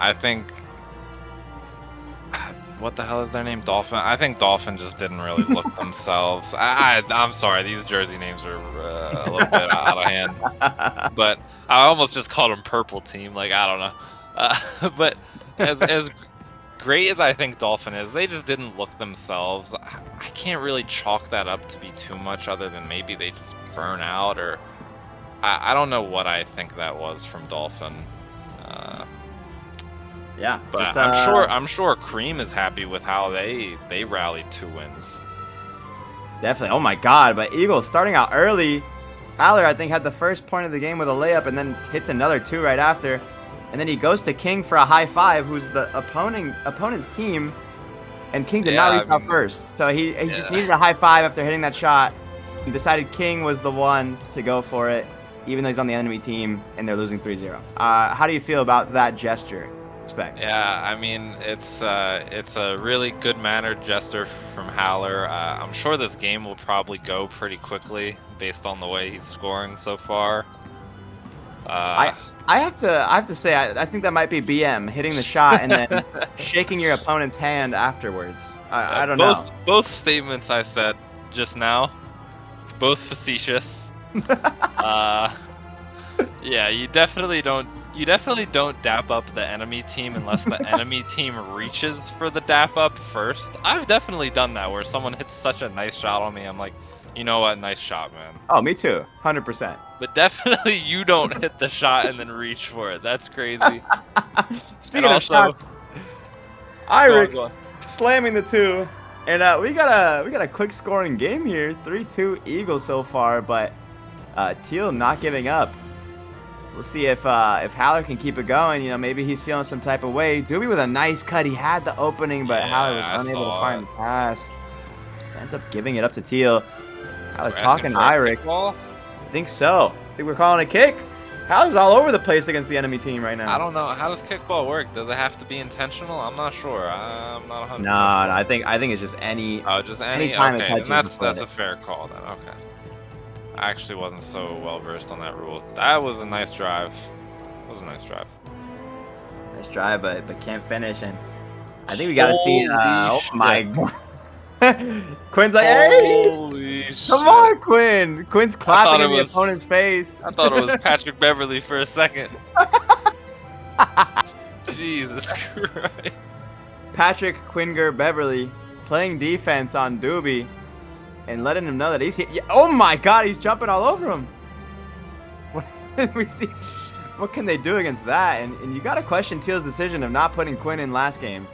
I think... What the hell is their name? Dolphin? I think Dolphin just didn't really look themselves. I'm sorry, these jersey names are a little bit out of hand. But I almost just called them Purple Team. Like, I don't know. But as great as I think Dolphin is, they just didn't look themselves. I can't really chalk that up to be too much other than maybe they just burn out, or I don't know what I think that was from Dolphin. Yeah, but just, I'm sure Cream is happy with how they rallied 2 wins. Definitely. Oh my God! But Eagle starting out early. Haller, I think, had the first point of the game with a layup, and then hits another 2 right after, and then he goes to King for a high 5, who's the opponent's team, and King did not reach out first, so he just needed a high 5 after hitting that shot, and decided King was the one to go for it, even though he's on the enemy team and they're losing 3-0. How do you feel about that gesture? Yeah, I mean, it's a really good-mannered gesture from Haller. I'm sure this game will probably go pretty quickly based on the way he's scoring so far. I have to say I think that might be BM hitting the shot and then shaking your opponent's hand afterwards. I don't know. Both statements I said just now, both facetious. Yeah, you definitely don't dap up the enemy team unless the enemy team reaches for the dap up first. I've definitely done that where someone hits such a nice shot on me. I'm like, you know what, nice shot, man. Oh, me too, 100%. But definitely you don't hit the shot and then reach for it. That's crazy. Speaking of shots, Iric slamming the 2, and we got a quick scoring game here. 3-2 Eagles so far, but Teal not giving up. We'll see if Haller can keep it going. You know, maybe he's feeling some type of way. Doobie with a nice cut. He had the opening, but Haller was unable to find the pass. Ends up giving it up to Teal. Haller talking to Iric. I think so. I think we're calling a kick. Haller's all over the place against the enemy team right now. I don't know. How does kickball work? Does it have to be intentional? I'm not sure. I'm not 100%. No, I think it's just any. Oh, just any time it touches. That's a fair call then. Okay. I actually wasn't so well versed on that rule. That was a nice drive. Nice drive, but can't finish. And I think we got to see. Oh my God. Quinn's like, hey, come on, Quinn. Quinn's clapping in the opponent's face. I thought it was Patrick Beverly for a second. Jesus Christ. Patrick Quinger Beverly playing defense on Doobie and letting him know that he's here. Oh my God, he's jumping all over him. We see. What can they do against that? And you got to question Teal's decision of not putting Quinn in last game.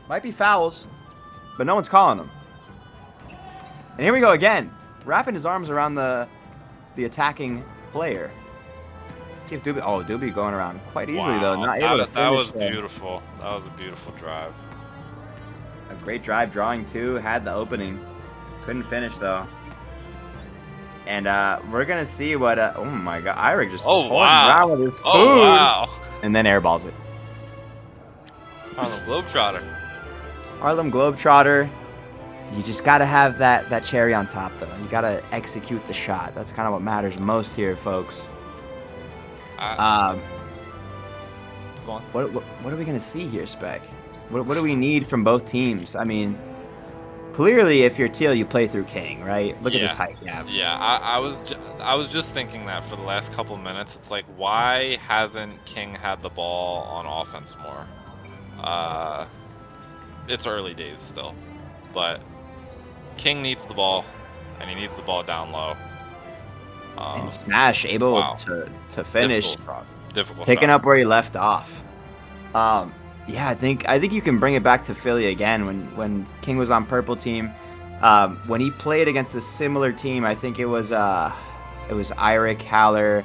Might be fouls, but no one's calling them. And here we go again, wrapping his arms around the attacking player. Let's see if Doobie. Oh, Doobie going around quite easily though. Not able to finish. That was beautiful. That was a beautiful drive. A great drive, drawing 2, had the opening, couldn't finish though. And we're gonna see what. Oh my God, Iric just toying around with his food. Oh wow! And then airballs it. Harlem Globetrotter. Harlem Globetrotter. You just gotta have that cherry on top though. You gotta execute the shot. That's kind of what matters most here, folks. Go on. What are we gonna see here, Spec? What do we need from both teams? I mean, clearly, if you're Teal, you play through King, right? Look at this height gap. Yeah, I was just thinking that for the last couple minutes. It's like, why hasn't King had the ball on offense more? It's early days still, but King needs the ball, and he needs the ball down low. And Smash able to finish, difficult picking shot. up where he left off. Yeah, I think you can bring it back to Philly again when King was on purple team. When he played against a similar team, I think it was Iric, Haller,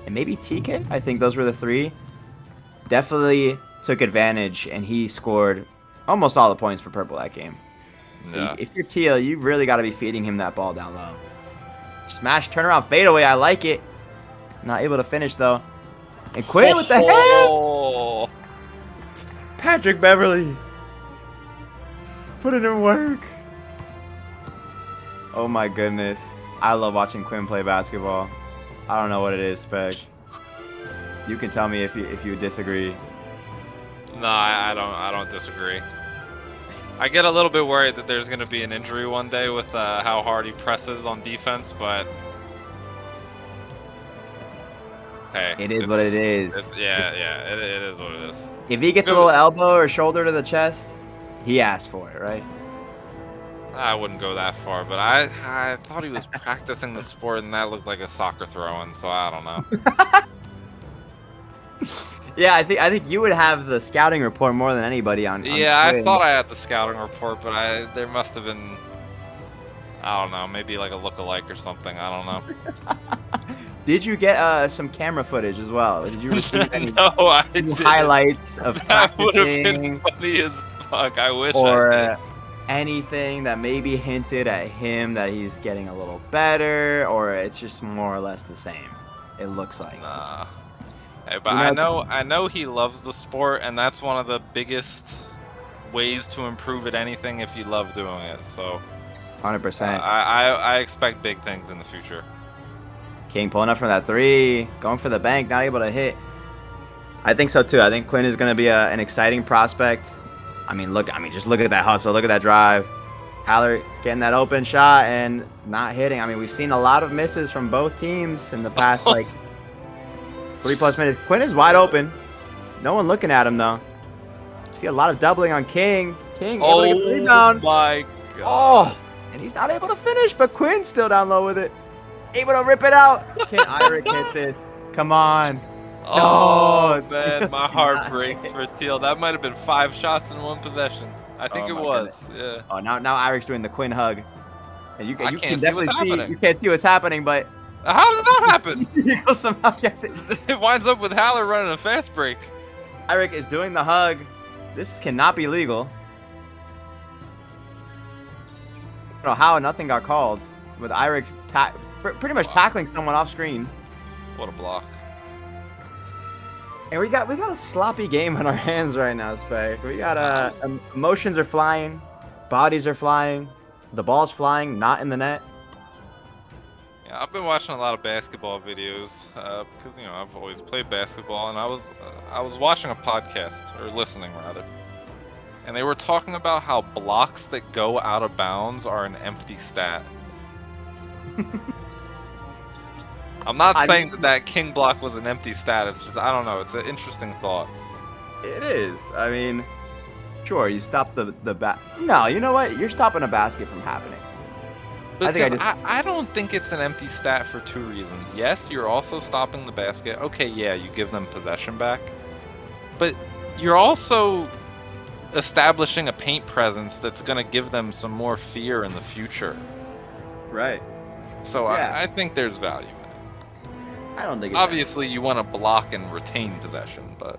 and maybe TK. I think those were the 3. Definitely took advantage, and he scored almost all the points for purple that game. So Yeah. if you're Teal, you really got to be feeding him that ball down low. Smash, turnaround, fadeaway. I like it. Not able to finish, though. And Quinn with the hands! Oh. Patrick Beverly. Put it in work. Oh, my goodness. I love watching Quinn play basketball. I don't know what it is, Spec. You can tell me if you disagree. No, I don't disagree. I get a little bit worried that there's going to be an injury one day with how hard he presses on defense, but hey, It is what it is. It is what it is. If he gets a little elbow or shoulder to the chest, he asked for it, right? I wouldn't go that far, but I thought he was practicing the sport, and that looked like a soccer throw-in, so I don't know. Yeah, I think you would have the scouting report more than anybody on Yeah, Quinn. I thought I had the scouting report, but there must have been, I don't know, maybe like a look-alike or something. I don't know. Did you get some camera footage as well? Did you receive any No, I didn't. highlights of That would have been practicing funny as fuck. I wish or I did. anything that maybe hinted at him that he's getting a little better, or it's just more or less the same? It looks like. Nah. Hey, but You know, I know he loves the sport, and that's one of the biggest ways to improve at anything if you love doing it. So 100%. I expect big things in the future. King pulling up from that 3, going for the bank, not able to hit. I think so too. I think Quinn is going to be an exciting prospect. Just look at that hustle, look at that drive. Haller getting that open shot and not hitting. I mean, we've seen a lot of misses from both teams in the past 3+ minutes. Quinn is wide open. No one looking at him though. See a lot of doubling on King. King able to get the rebound. My God. Oh, and he's not able to finish, but Quinn's still down low with it. Able to rip it out. Can Iric hit this? Come on. Oh, No. man, my heart breaks for Teal. That might have been 5 shots in one possession. I think it my was. Yeah. Oh, now Iric's doing the Quinn hug. And you I can can't see definitely what's see. happening. You can't see what's happening, but How did that happen? Eagle somehow gets it. It winds up with Haller running a fast break. Iric is doing the hug. This cannot be legal. I don't know how nothing got called with Iric pretty much tackling someone off screen. What a block. And we got a sloppy game on our hands right now, Spec. We got emotions are flying, bodies are flying, the ball's flying, not in the net. Yeah, I've been watching a lot of basketball videos because I've always played basketball, and I was watching a podcast, or listening rather, and they were talking about how blocks that go out of bounds are an empty stat. I'm not saying that King block was an empty stat. It's just, I don't know. It's an interesting thought. It is. I mean, sure, you stop the No, you know what? You're stopping a basket from happening. Because I don't think it's an empty stat for 2 reasons. Yes, you're also stopping the basket. Okay, yeah, you give them possession back. But you're also establishing a paint presence that's going to give them some more fear in the future. Right. So Yeah. I think there's value in it. I don't think it's Obviously, you want to block and retain possession, but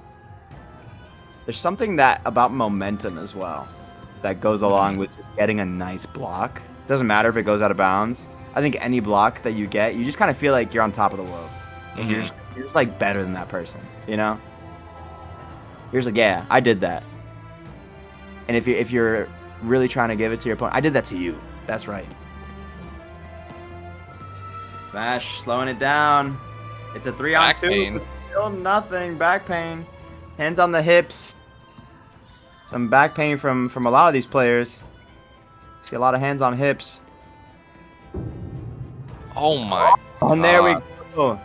There's something about momentum as well that goes along with just getting a nice block. Doesn't matter if it goes out of bounds. I think any block that you get, you just kind of feel like you're on top of the world. And you're just like better than that person, you know? You're just like, yeah, I did that. And if you're really trying to give it to your opponent, I did that to you. That's right. Smash, slowing it down. It's a 3-on-2. But still nothing. Back pain. Hands on the hips. Some back pain from a lot of these players. See a lot of hands on hips. oh my And there we go.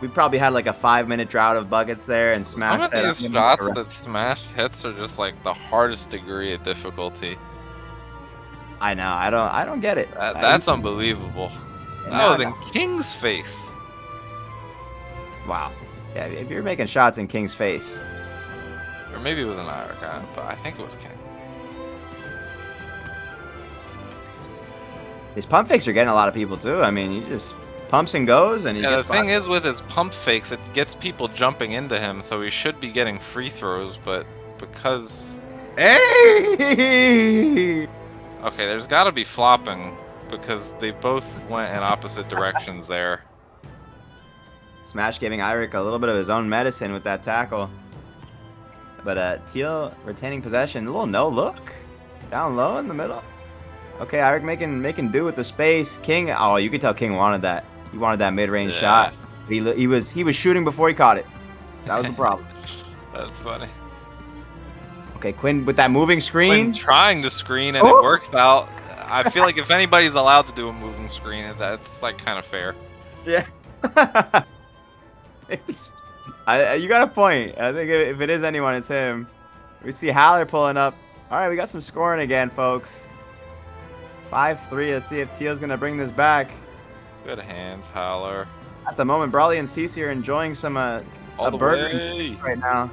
We probably had like a 5-minute drought of buckets there and Some Smash. of these shots that Smash hits are just like the hardest degree of difficulty. I know. I don't get it. That's unbelievable. That was in King's face. Wow. Yeah, if you're making shots in King's face. Or maybe it was an Irakan, but I think it was King. His pump fakes are getting a lot of people too. I mean, pumps and goes, and he Yeah, gets the thing is with his pump fakes, it gets people jumping into him, so he should be getting free throws, but because... Hey! Okay, there's gotta be flopping, because they both went in opposite directions there. Smash giving Eirik a little bit of his own medicine with that tackle. But Teal retaining possession. A little no look. Down low in the middle. Okay, Eirik making do with the space. King, oh, you could tell King wanted that. He wanted that mid-range shot. He was shooting before he caught it. That was the problem. That's funny. Okay, Quinn with that moving screen. Quinn trying to screen and it works out. I feel like if anybody's allowed to do a moving screen, that's like kind of fair. Yeah. You got a point. I think if it is anyone, it's him. We see Haller pulling up. All right, we got some scoring again, folks. 5-3. Let's see if Teal's going to bring this back. Good hands, Haller. At the moment, Brawley and Cece are enjoying some a burger right now.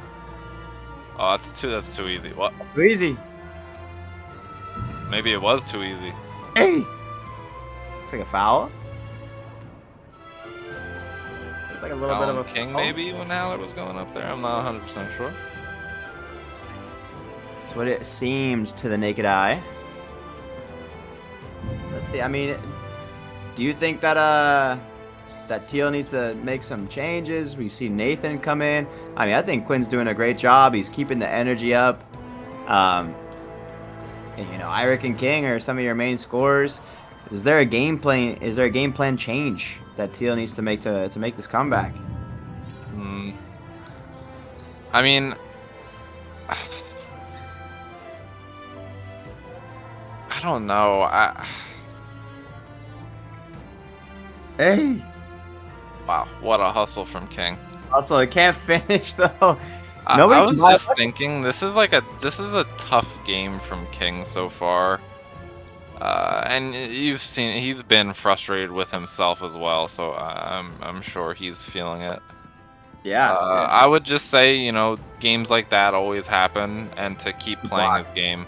Oh, that's too easy. What? Too easy. Maybe it was too easy. Hey! Looks like a foul. Looks like a little bit of a King maybe when Haller was going up there. I'm not 100% sure. That's what it seemed to the naked eye. Let's see. I mean, do you think that that Teal needs to make some changes? We see Nathan come in. I mean, I think Quinn's doing a great job. He's keeping the energy up. You know, Eirik and King are some of your main scorers. Is there a game plan? Is there a game plan change that Teal needs to make this comeback? I mean, I don't know. Hey! Wow, what a hustle from King. Also, it can't finish though. I was just thinking, this is a tough game from King so far, and you've seen he's been frustrated with himself as well. So I'm sure he's feeling it. Yeah. I would just say, you know, games like that always happen, and to keep playing his game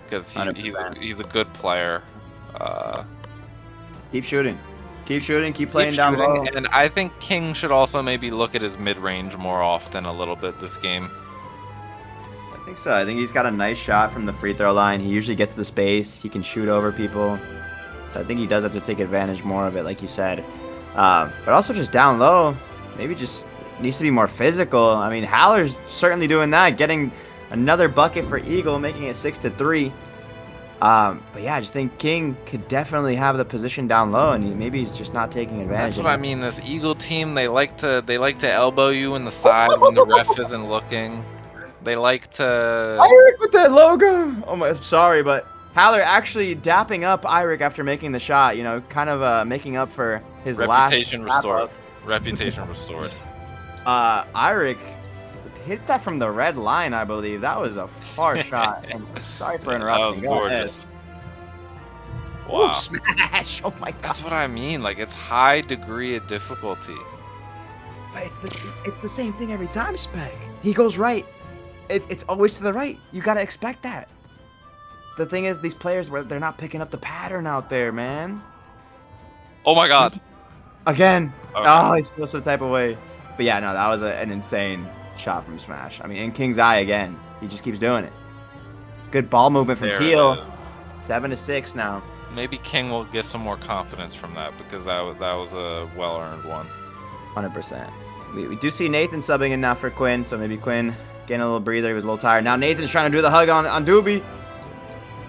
because he's a good player. Keep shooting. Keep shooting, keep playing down low. And I think King should also maybe look at his mid-range more often a little bit this game. I think so. I think he's got a nice shot from the free throw line. He usually gets the space. He can shoot over people. So I think he does have to take advantage more of it, like you said. But also just down low, maybe just needs to be more physical. I mean, Haller's certainly doing that, getting another bucket for Eagle, making it 6-3. But yeah, I just think King could definitely have the position down low, and maybe he's just not taking advantage. That's what I mean. This Eagle team, they like to elbow you in the side when the ref isn't looking. They like to. Eirik with that logo. Oh my, sorry, but Haller actually dapping up Eirik after making the shot. You know, kind of making up for his reputation last restored. Reputation restored. Eirik hit that from the red line, I believe. That was a far shot. And sorry for interrupting. That was gorgeous. Wow. Ooh, smash! Oh my god. That's what I mean. Like, it's high degree of difficulty. But it's the same thing every time, Spec. He goes right. It's always to the right. You gotta expect that. The thing is, these players, they're not picking up the pattern out there, man. Oh my god. Again. Okay. Oh, he feels some type of way. But yeah, no, that was an insane shot from Smash. I mean, in King's eye again. He just keeps doing it. Good ball movement from Teal. 7-6 now. Maybe King will get some more confidence from that, because that was a well-earned one. 100%. We do see Nathan subbing in now for Quinn, so maybe Quinn getting a little breather. He was a little tired. Now Nathan's trying to do the hug on Doobie.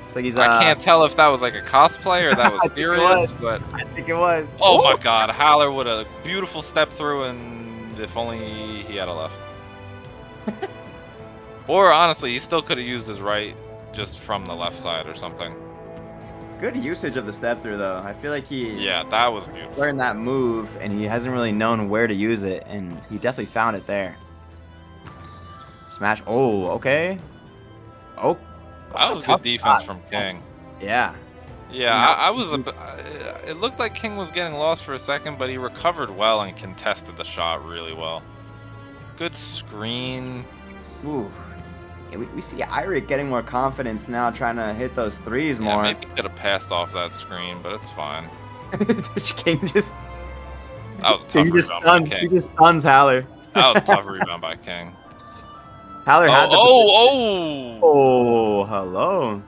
Looks like he's. I can't tell if that was like a cosplay or that was serious, but I think it was. Oh my god, Haller with a beautiful step through, and if only he had a left. Or honestly, he still could have used his right just from the left side or something. Good usage of the step through though. I feel like yeah, that was beautiful. Learned that move, and he hasn't really known where to use it, and he definitely found it there. Smash. Oh, okay. Oh, that was good defense from King. Yeah. Yeah, I was. It looked like King was getting lost for a second, but he recovered well and contested the shot really well. Good screen. Ooh. Yeah, we see Eirik getting more confidence now, trying to hit those threes more. Maybe could have passed off that screen, but it's fine. King just That was a tough King just rebound by stuns. King. He just stuns Haller. That was a tough rebound by King. Haller had the. Oh! Oh, hello.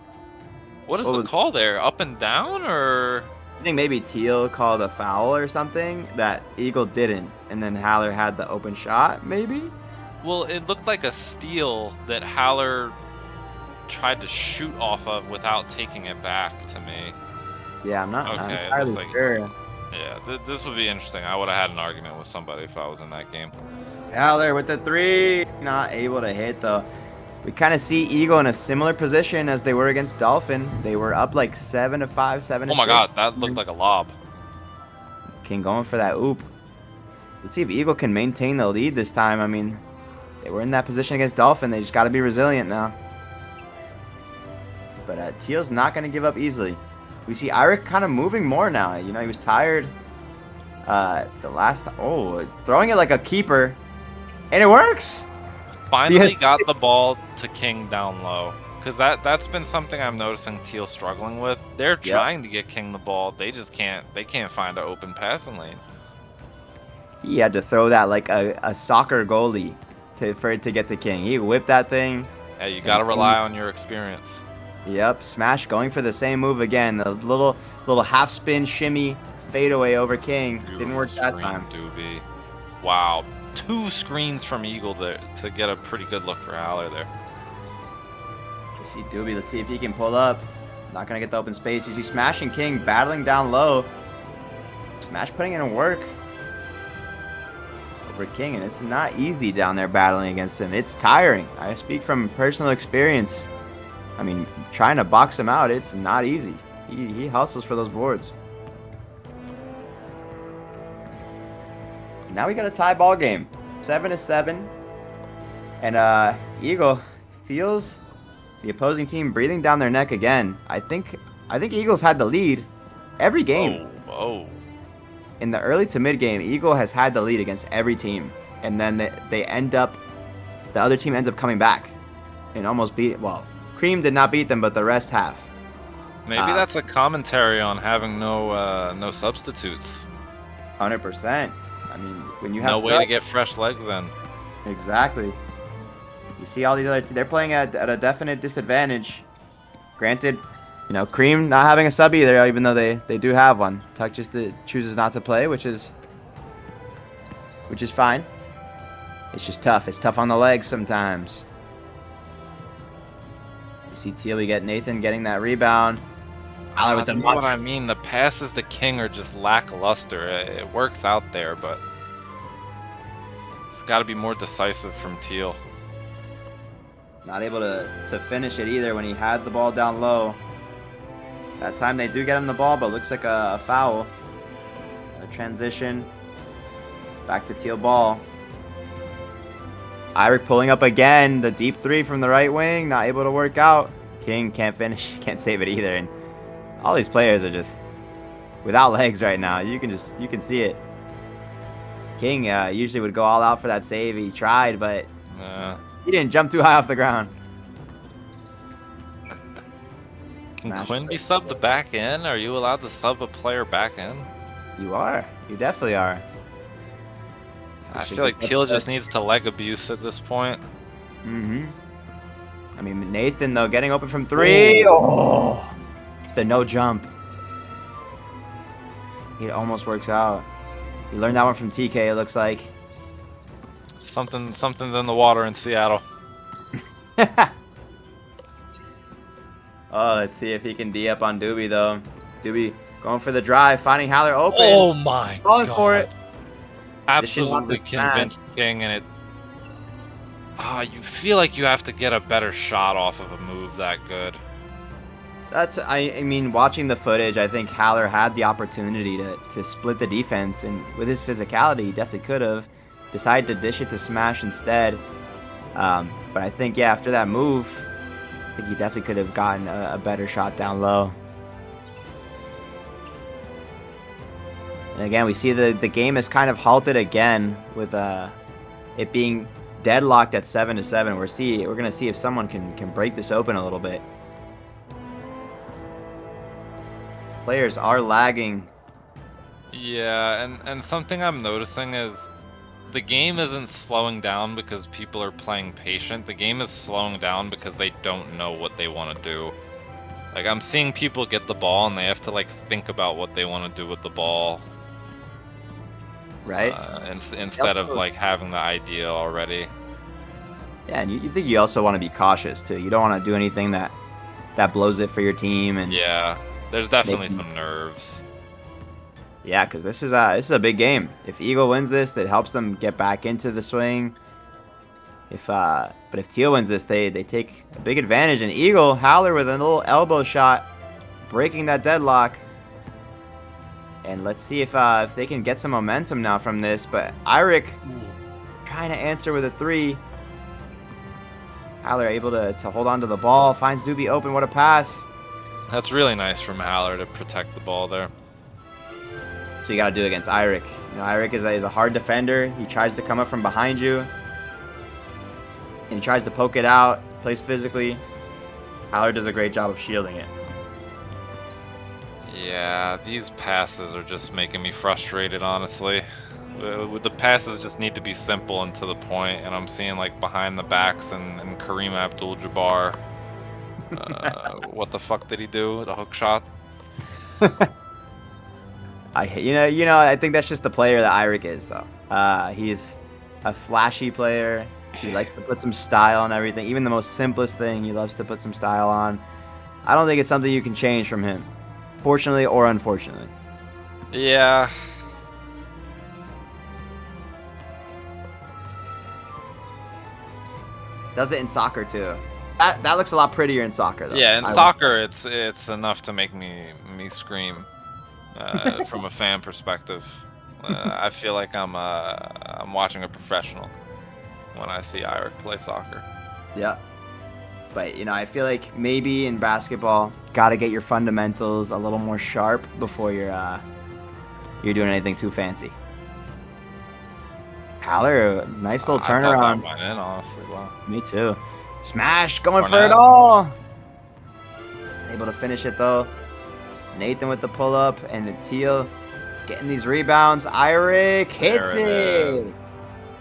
What is What the was- call there? Up and down, or? I think maybe Teal called a foul or something that Eagle didn't, and then Haller had the open shot, maybe? Well, it looked like a steal that Haller tried to shoot off of without taking it back to me. Yeah, I'm not Okay, it entirely looks like- sure. Yeah, this would be interesting. I would have had an argument with somebody if I was in that game. Haller with the 3, not able to hit though. We kind of see Eagle in a similar position as they were against Dolphin. They were up like 7-5, 7-6. Oh my god, that looked like a lob. King going for that oop. Let's see if Eagle can maintain the lead this time. I mean, they were in that position against Dolphin. They just got to be resilient now. But Teal's not going to give up easily. We see Iric kind of moving more now. You know, he was tired the last time. Oh, throwing it like a keeper. And it works! Finally Yes. got the ball to King down low. Because that's been something I'm noticing Teal struggling with. They're trying to get King the ball. They just can't. They can't find an open passing lane. He had to throw that like a soccer goalie for it to get to King. He whipped that thing. Yeah, you got to rely on your experience. Yep, Smash going for the same move again. The little half spin shimmy fadeaway over King. Didn't work that Screen, time. Doobie. Wow. 2 screens from Eagle there to get a pretty good look for Haller there. You see Doobie, let's see if he can pull up. Not gonna get the open space. You see Smash and King battling down low. Smash putting in work over King, and it's not easy down there battling against him. It's tiring. I speak from personal experience. I mean, trying to box him out, it's not easy. He hustles for those boards. Now we got a tie ball game, 7-7, and Eagle feels the opposing team breathing down their neck again. I think Eagles had the lead every game. Oh. In the early to mid game, Eagle has had the lead against every team, and then the other team ends up coming back and almost beat. Well, Cream did not beat them, but the rest have. Maybe that's a commentary on having no substitutes. 100%. I mean, when you have No way to get fresh legs in. Exactly. You see all these other they're playing at a definite disadvantage. Granted, you know, Cream not having a sub either, even though they do have one. Tuck just chooses not to play, which is fine. It's just tough. It's tough on the legs sometimes. You see Teal, we get Nathan getting that rebound. This is what I mean. The passes to King are just lackluster. It works out there, but it's got to be more decisive from Teal. Not able to finish it either when he had the ball down low. That time they do get him the ball, but looks like a foul. A transition. Back to Teal ball. Iric pulling up again. The deep 3 from the right wing. Not able to work out. King can't finish. Can't save it either. And all these players are just without legs right now. You can see it. King usually would go all out for that save. He tried, but he didn't jump too high off the ground. Can Quinn be subbed to back in? Are you allowed to sub a player back in? You are. You definitely are. I feel like Teal just needs to leg abuse at this point. Mm-hmm. I mean, Nathan, though, getting open from 3. Oh! The no jump. It almost works out. You learned that one from TK, it looks like. Something's in the water in Seattle. Oh, let's see if he can D up on Doobie, though. Doobie going for the drive, finding Haller open. Oh my Falling god. for it. Absolutely convinced King, and you feel like you have to get a better shot off of a move that good. I mean, watching the footage, I think Haller had the opportunity to split the defense, and with his physicality, he definitely could have decided to dish it to Smash instead. But I think, yeah, after that move, I think he definitely could have gotten a better shot down low. And again, we see the game is kind of halted again with it being deadlocked at 7-7. We're gonna see if someone can break this open a little bit. Players are lagging Yeah, and something I'm noticing is the game isn't slowing down because people are playing patient. The game is slowing down because they don't know what they want to do. Like, I'm seeing people get the ball and they have to, like, think about what they want to do with the ball. Right? Instead of, like, having the idea already. Yeah, and you think you also want to be cautious, too. You don't want to do anything that blows it for your team. And Yeah, there's definitely some nerves. Yeah, because this is a big game. If Eagle wins this, that helps them get back into the swing. But if Teal wins this, they take a big advantage. And Eagle, Howler with a little elbow shot, breaking that deadlock. And let's see if they can get some momentum now from this. But Eirik trying to answer with a 3. Howler able to hold on to the ball, finds Doobie open. What a pass! That's really nice from Howler to protect the ball there. So you got to do against Eirik. You know, Eirik is a hard defender. He tries to come up from behind you. And he tries to poke it out, plays physically. Howler does a great job of shielding it. Yeah, these passes are just making me frustrated, honestly. The passes just need to be simple and to the point, and I'm seeing, like, behind the backs and Kareem Abdul-Jabbar. What the fuck did he do? The hook shot? I think that's just the player that Eirik is, though. He's a flashy player. He likes to put some style on everything. Even the most simplest thing, he loves to put some style on. I don't think it's something you can change from him, fortunately or unfortunately. Yeah. Does it in soccer too. That looks a lot prettier in soccer, though. Yeah, in soccer, it's enough to make me scream. From a fan perspective, I feel like I'm watching a professional when I see Eirik play soccer. Yeah, but I feel like maybe in basketball, got to get your fundamentals a little more sharp before you're doing anything too fancy. Howler, nice little turnaround. I thought that went in, honestly. Wow. Me too. Smash, going for it all. Able to finish it though. Nathan with the pull-up, and the Teal getting these rebounds. Eirik hits it.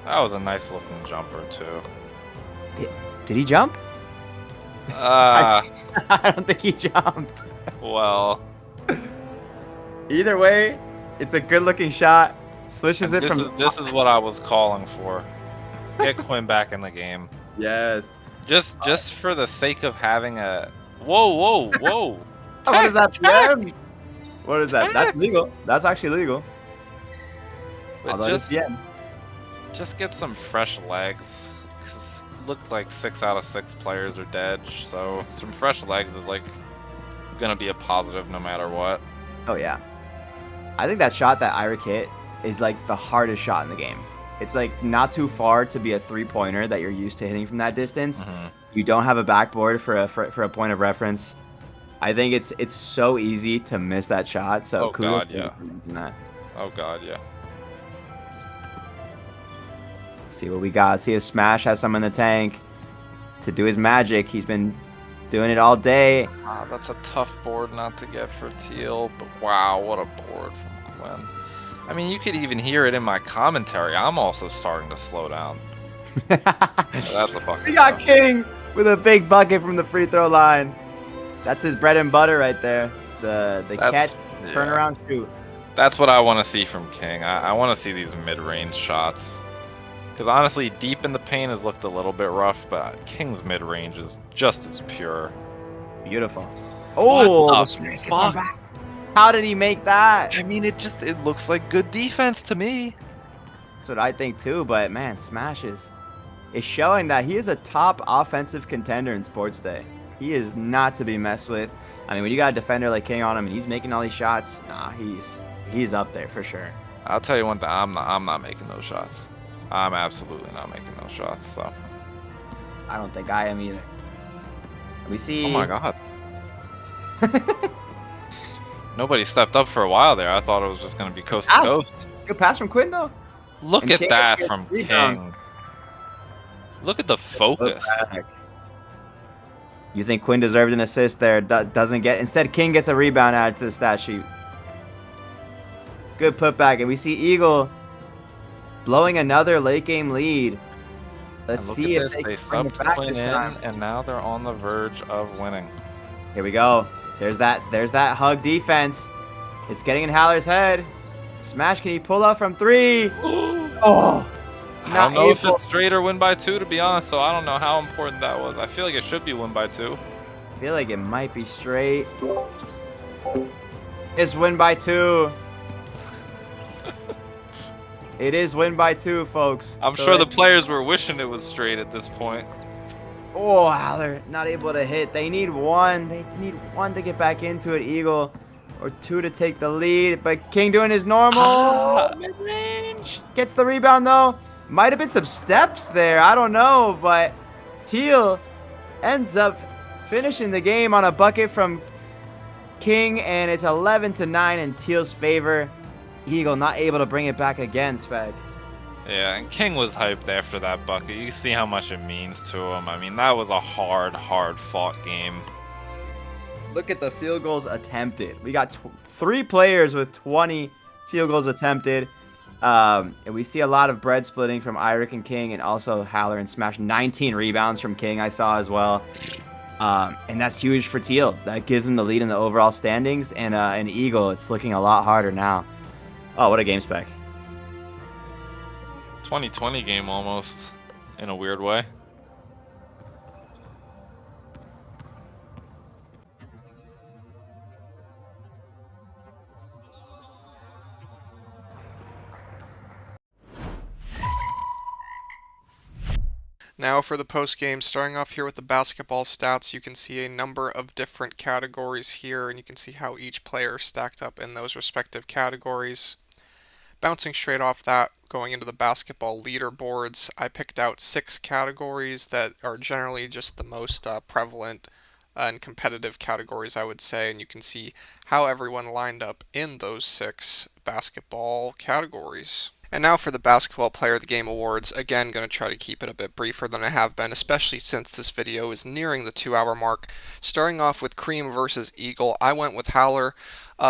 That was a nice looking jumper too. Did he jump? I don't think he jumped. Well, either way, it's a good looking shot. Swishes it from. This is what I was calling for. Get Quinn back in the game. Yes. Just for the sake of having a. Whoa. What is that, PM? What is that? That's legal. That's actually legal. But just get some fresh legs. Cause it looks like 6 out of 6 players are dead. So some fresh legs is like gonna be a positive no matter what. Oh yeah. I think that shot that Eirik hit is like the hardest shot in the game. It's like not too far to be a 3-pointer that you're used to hitting from that distance. Mm-hmm. You don't have a backboard for a point of reference. I think it's so easy to miss that shot. So kudos for that. Oh god, yeah. Let's see what we got. See if Smash has some in the tank to do his magic. He's been doing it all day. That's a tough board not to get for Teal, but wow, what a board from Quinn. I mean, you could even hear it in my commentary. I'm also starting to slow down. That's a fucking. We got King with a big bucket from the free throw line. That's his bread and butter right there. The catch, turnaround, shoot. That's what I want to see from King. I want to see these mid-range shots. Because honestly, deep in the paint has looked a little bit rough, but King's mid-range is just as pure. Beautiful. Oh, fuck? How did he make that? I mean, it looks like good defense to me. That's what I think too, but man, Smash is showing that he is a top offensive contender in Sports Day. He is not to be messed with. I mean, when you got a defender like King on him and he's making all these shots, he's up there for sure. I'll tell you one thing, I'm not making those shots. I'm absolutely not making those shots, so. I don't think I am either. We see. Oh my god. Nobody stepped up for a while there. I thought it was just going to be coast to coast. Good pass from Quinn, though. Look at that from King. Look at the focus. You think Quinn deserved an assist there? Doesn't get. Instead, King gets a rebound added to the stat sheet. Good putback. And we see Eagle blowing another late game lead. Let's And look see at if this. they They can bring it back sub-twin this in, time. and now they're on the verge of winning. Here we go. There's that hug defense. It's getting in Haller's head. Smash, can he pull up from 3? Oh, I not don't know if able. it's straight or win by 2, to be honest, so I don't know how important that was. I feel like it should be win by 2. I feel like it might be straight. It's win by 2. It is win by 2, folks. I'm So sure the players were wishing it was straight at this point. Oh, Haller not able to hit. They need 1. They need 1 to get back into it, Eagle. Or 2 to take the lead. But King doing his normal mid-range. Gets the rebound, though. Might have been some steps there. I don't know. But Teal ends up finishing the game on a bucket from King. And it's 11-9 in Teal's favor. Eagle not able to bring it back again, Spec. Yeah, and King was hyped after that bucket. You see how much it means to him. I mean, that was a hard fought game. Look at the field goals attempted. We got 3 players with 20 field goals attempted. And we see a lot of bread splitting from Iric and King, and also Haller and Smash. 19 rebounds from King I saw as well. And that's huge for Teal. That gives him the lead in the overall standings. And Eagle, it's looking a lot harder now. Oh, what a game, Spec. 2020 game almost, in a weird way. Now for the post game, starting off here with the basketball stats, you can see a number of different categories here, and you can see how each player stacked up in those respective categories. Bouncing straight off that, going into the basketball leaderboards, I picked out 6 categories that are generally just the most prevalent and competitive categories, I would say, and you can see how everyone lined up in those 6 basketball categories. And now for the Basketball Player of the Game Awards, again going to try to keep it a bit briefer than I have been, especially since this video is nearing the 2-hour mark. Starting off with Cream versus Eagle, I went with Haller.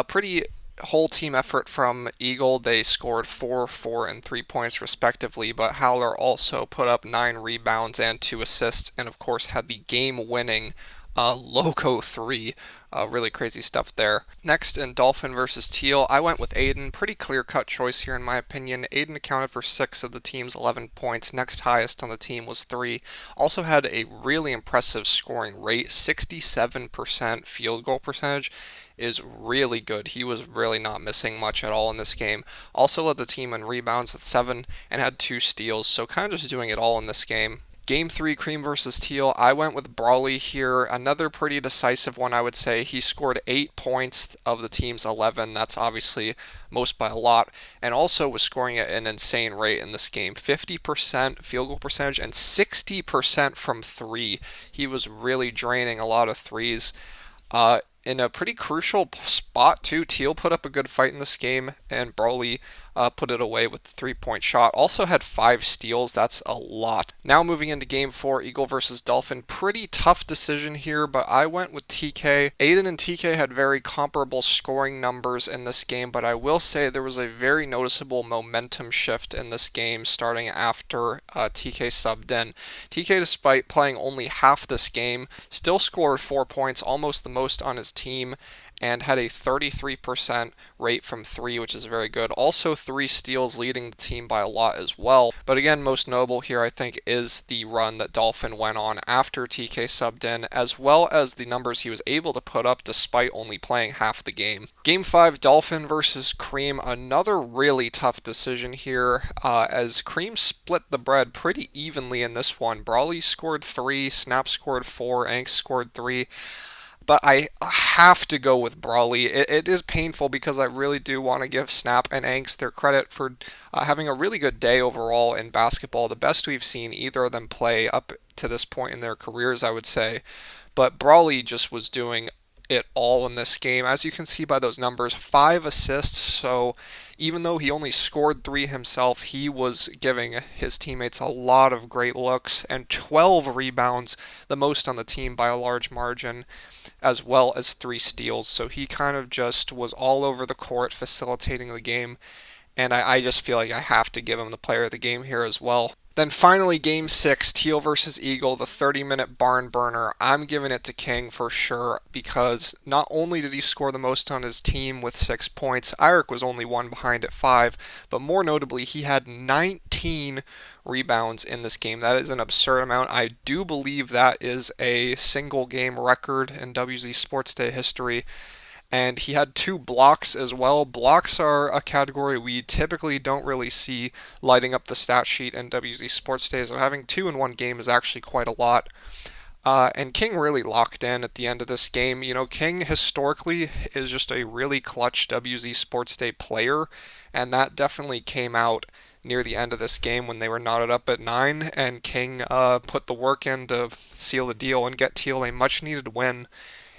Pretty whole team effort from Eagle. They scored 4, 4, and 3 points respectively, but Haller also put up 9 rebounds and 2 assists, and of course had the game-winning Loco 3. Really crazy stuff there. Next, in Dolphin versus Teal, I went with Aiden. Pretty clear-cut choice here in my opinion. Aiden accounted for 6 of the team's 11 points. Next highest on the team was 3. Also had a really impressive scoring rate. 67% field goal percentage is really good. He was really not missing much at all in this game. Also led the team in rebounds with 7 and had 2 steals, so kind of just doing it all in this game. Game 3, Cream versus Teal, I went with Brawley here. Another pretty decisive one, I would say. He scored 8 points of the team's 11. That's obviously most by a lot. And also was scoring at an insane rate in this game. 50% field goal percentage and 60% from 3. He was really draining a lot of threes. In a pretty crucial spot, too. Teal put up a good fight in this game, and Brawley put it away with the 3-point shot. Also had 5 steals. That's a lot. Now moving into Game 4, Eagle versus Dolphin. Pretty tough decision here, but I went with TK. Aiden and TK had very comparable scoring numbers in this game, but I will say there was a very noticeable momentum shift in this game starting after TK subbed in. TK, despite playing only half this game, still scored 4 points, almost the most on his team, and had a 33% rate from 3, which is very good. Also 3 steals, leading the team by a lot as well. But again, most notable here I think is the run that Dolphin went on after TK subbed in, as well as the numbers he was able to put up despite only playing half the game. Game 5, Dolphin versus Cream. Another really tough decision here, as Cream split the bread pretty evenly in this one. Brawley scored 3, Snap scored 4, Ank scored 3. But I have to go with Brawley. It is painful because I really do want to give Snap and Anks their credit for having a really good day overall in basketball. The best we've seen either of them play up to this point in their careers, I would say. But Brawley just was doing it all in this game. As you can see by those numbers, 5 assists, so even though he only scored 3 himself, he was giving his teammates a lot of great looks, and 12 rebounds, the most on the team by a large margin, as well as 3 steals. So he kind of just was all over the court facilitating the game, and I just feel like I have to give him the player of the game here as well. Then finally, Game 6, Teal versus Eagle, the 30-minute barn burner. I'm giving it to King for sure, because not only did he score the most on his team with 6 points, Eirik was only 1 behind at 5, but more notably, he had 19 rebounds in this game. That is an absurd amount. I do believe that is a single game record in WZ Sports Day history. And he had 2 blocks as well. Blocks are a category we typically don't really see lighting up the stat sheet in WZ Sports Day, so having 2 in one game is actually quite a lot. And King really locked in at the end of this game. You know, King historically is just a really clutch WZ Sports Day player, and that definitely came out near the end of this game when they were knotted up at 9, and King put the work in to seal the deal and get Teal a much-needed win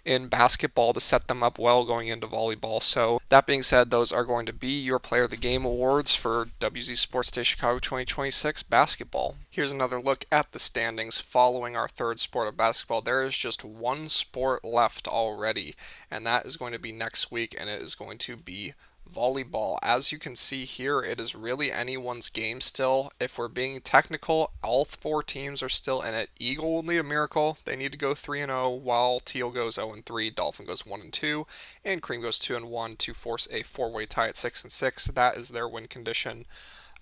in basketball to set them up well going into volleyball. So that being said, those are going to be your Player of the Game awards for WZ Sports Day Chicago 2026 basketball. Here's another look at the standings following our third sport of basketball. There is just one sport left already, and that is going to be next week, and it is going to be volleyball. As you can see here, it is really anyone's game still. If we're being technical, all 4 teams are still in it. Eagle will need a miracle. They need to go 3-0, while Teal goes 0-3, Dolphin goes 1-2, and Cream goes 2-1 to force a 4-way tie at 6-6. That is their win condition.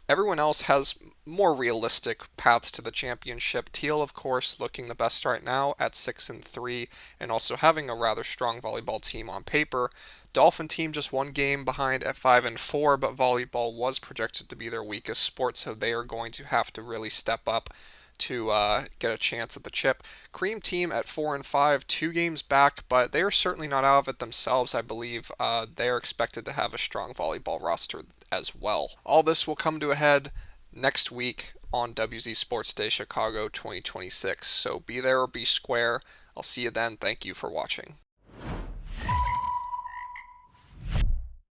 Everyone else has more realistic paths to the championship. Teal, of course, looking the best right now at 6-3, and also having a rather strong volleyball team on paper. Dolphin team just 1 game behind at 5-4, but volleyball was projected to be their weakest sport, so they are going to have to really step up to get a chance at the chip. Cream team at 4-5, 2 games back, but they are certainly not out of it themselves. I believe they are expected to have a strong volleyball roster as well. All this will come to a head next week on WZ Sports Day Chicago 2026, so be there or be square. I'll see you then. Thank you for watching.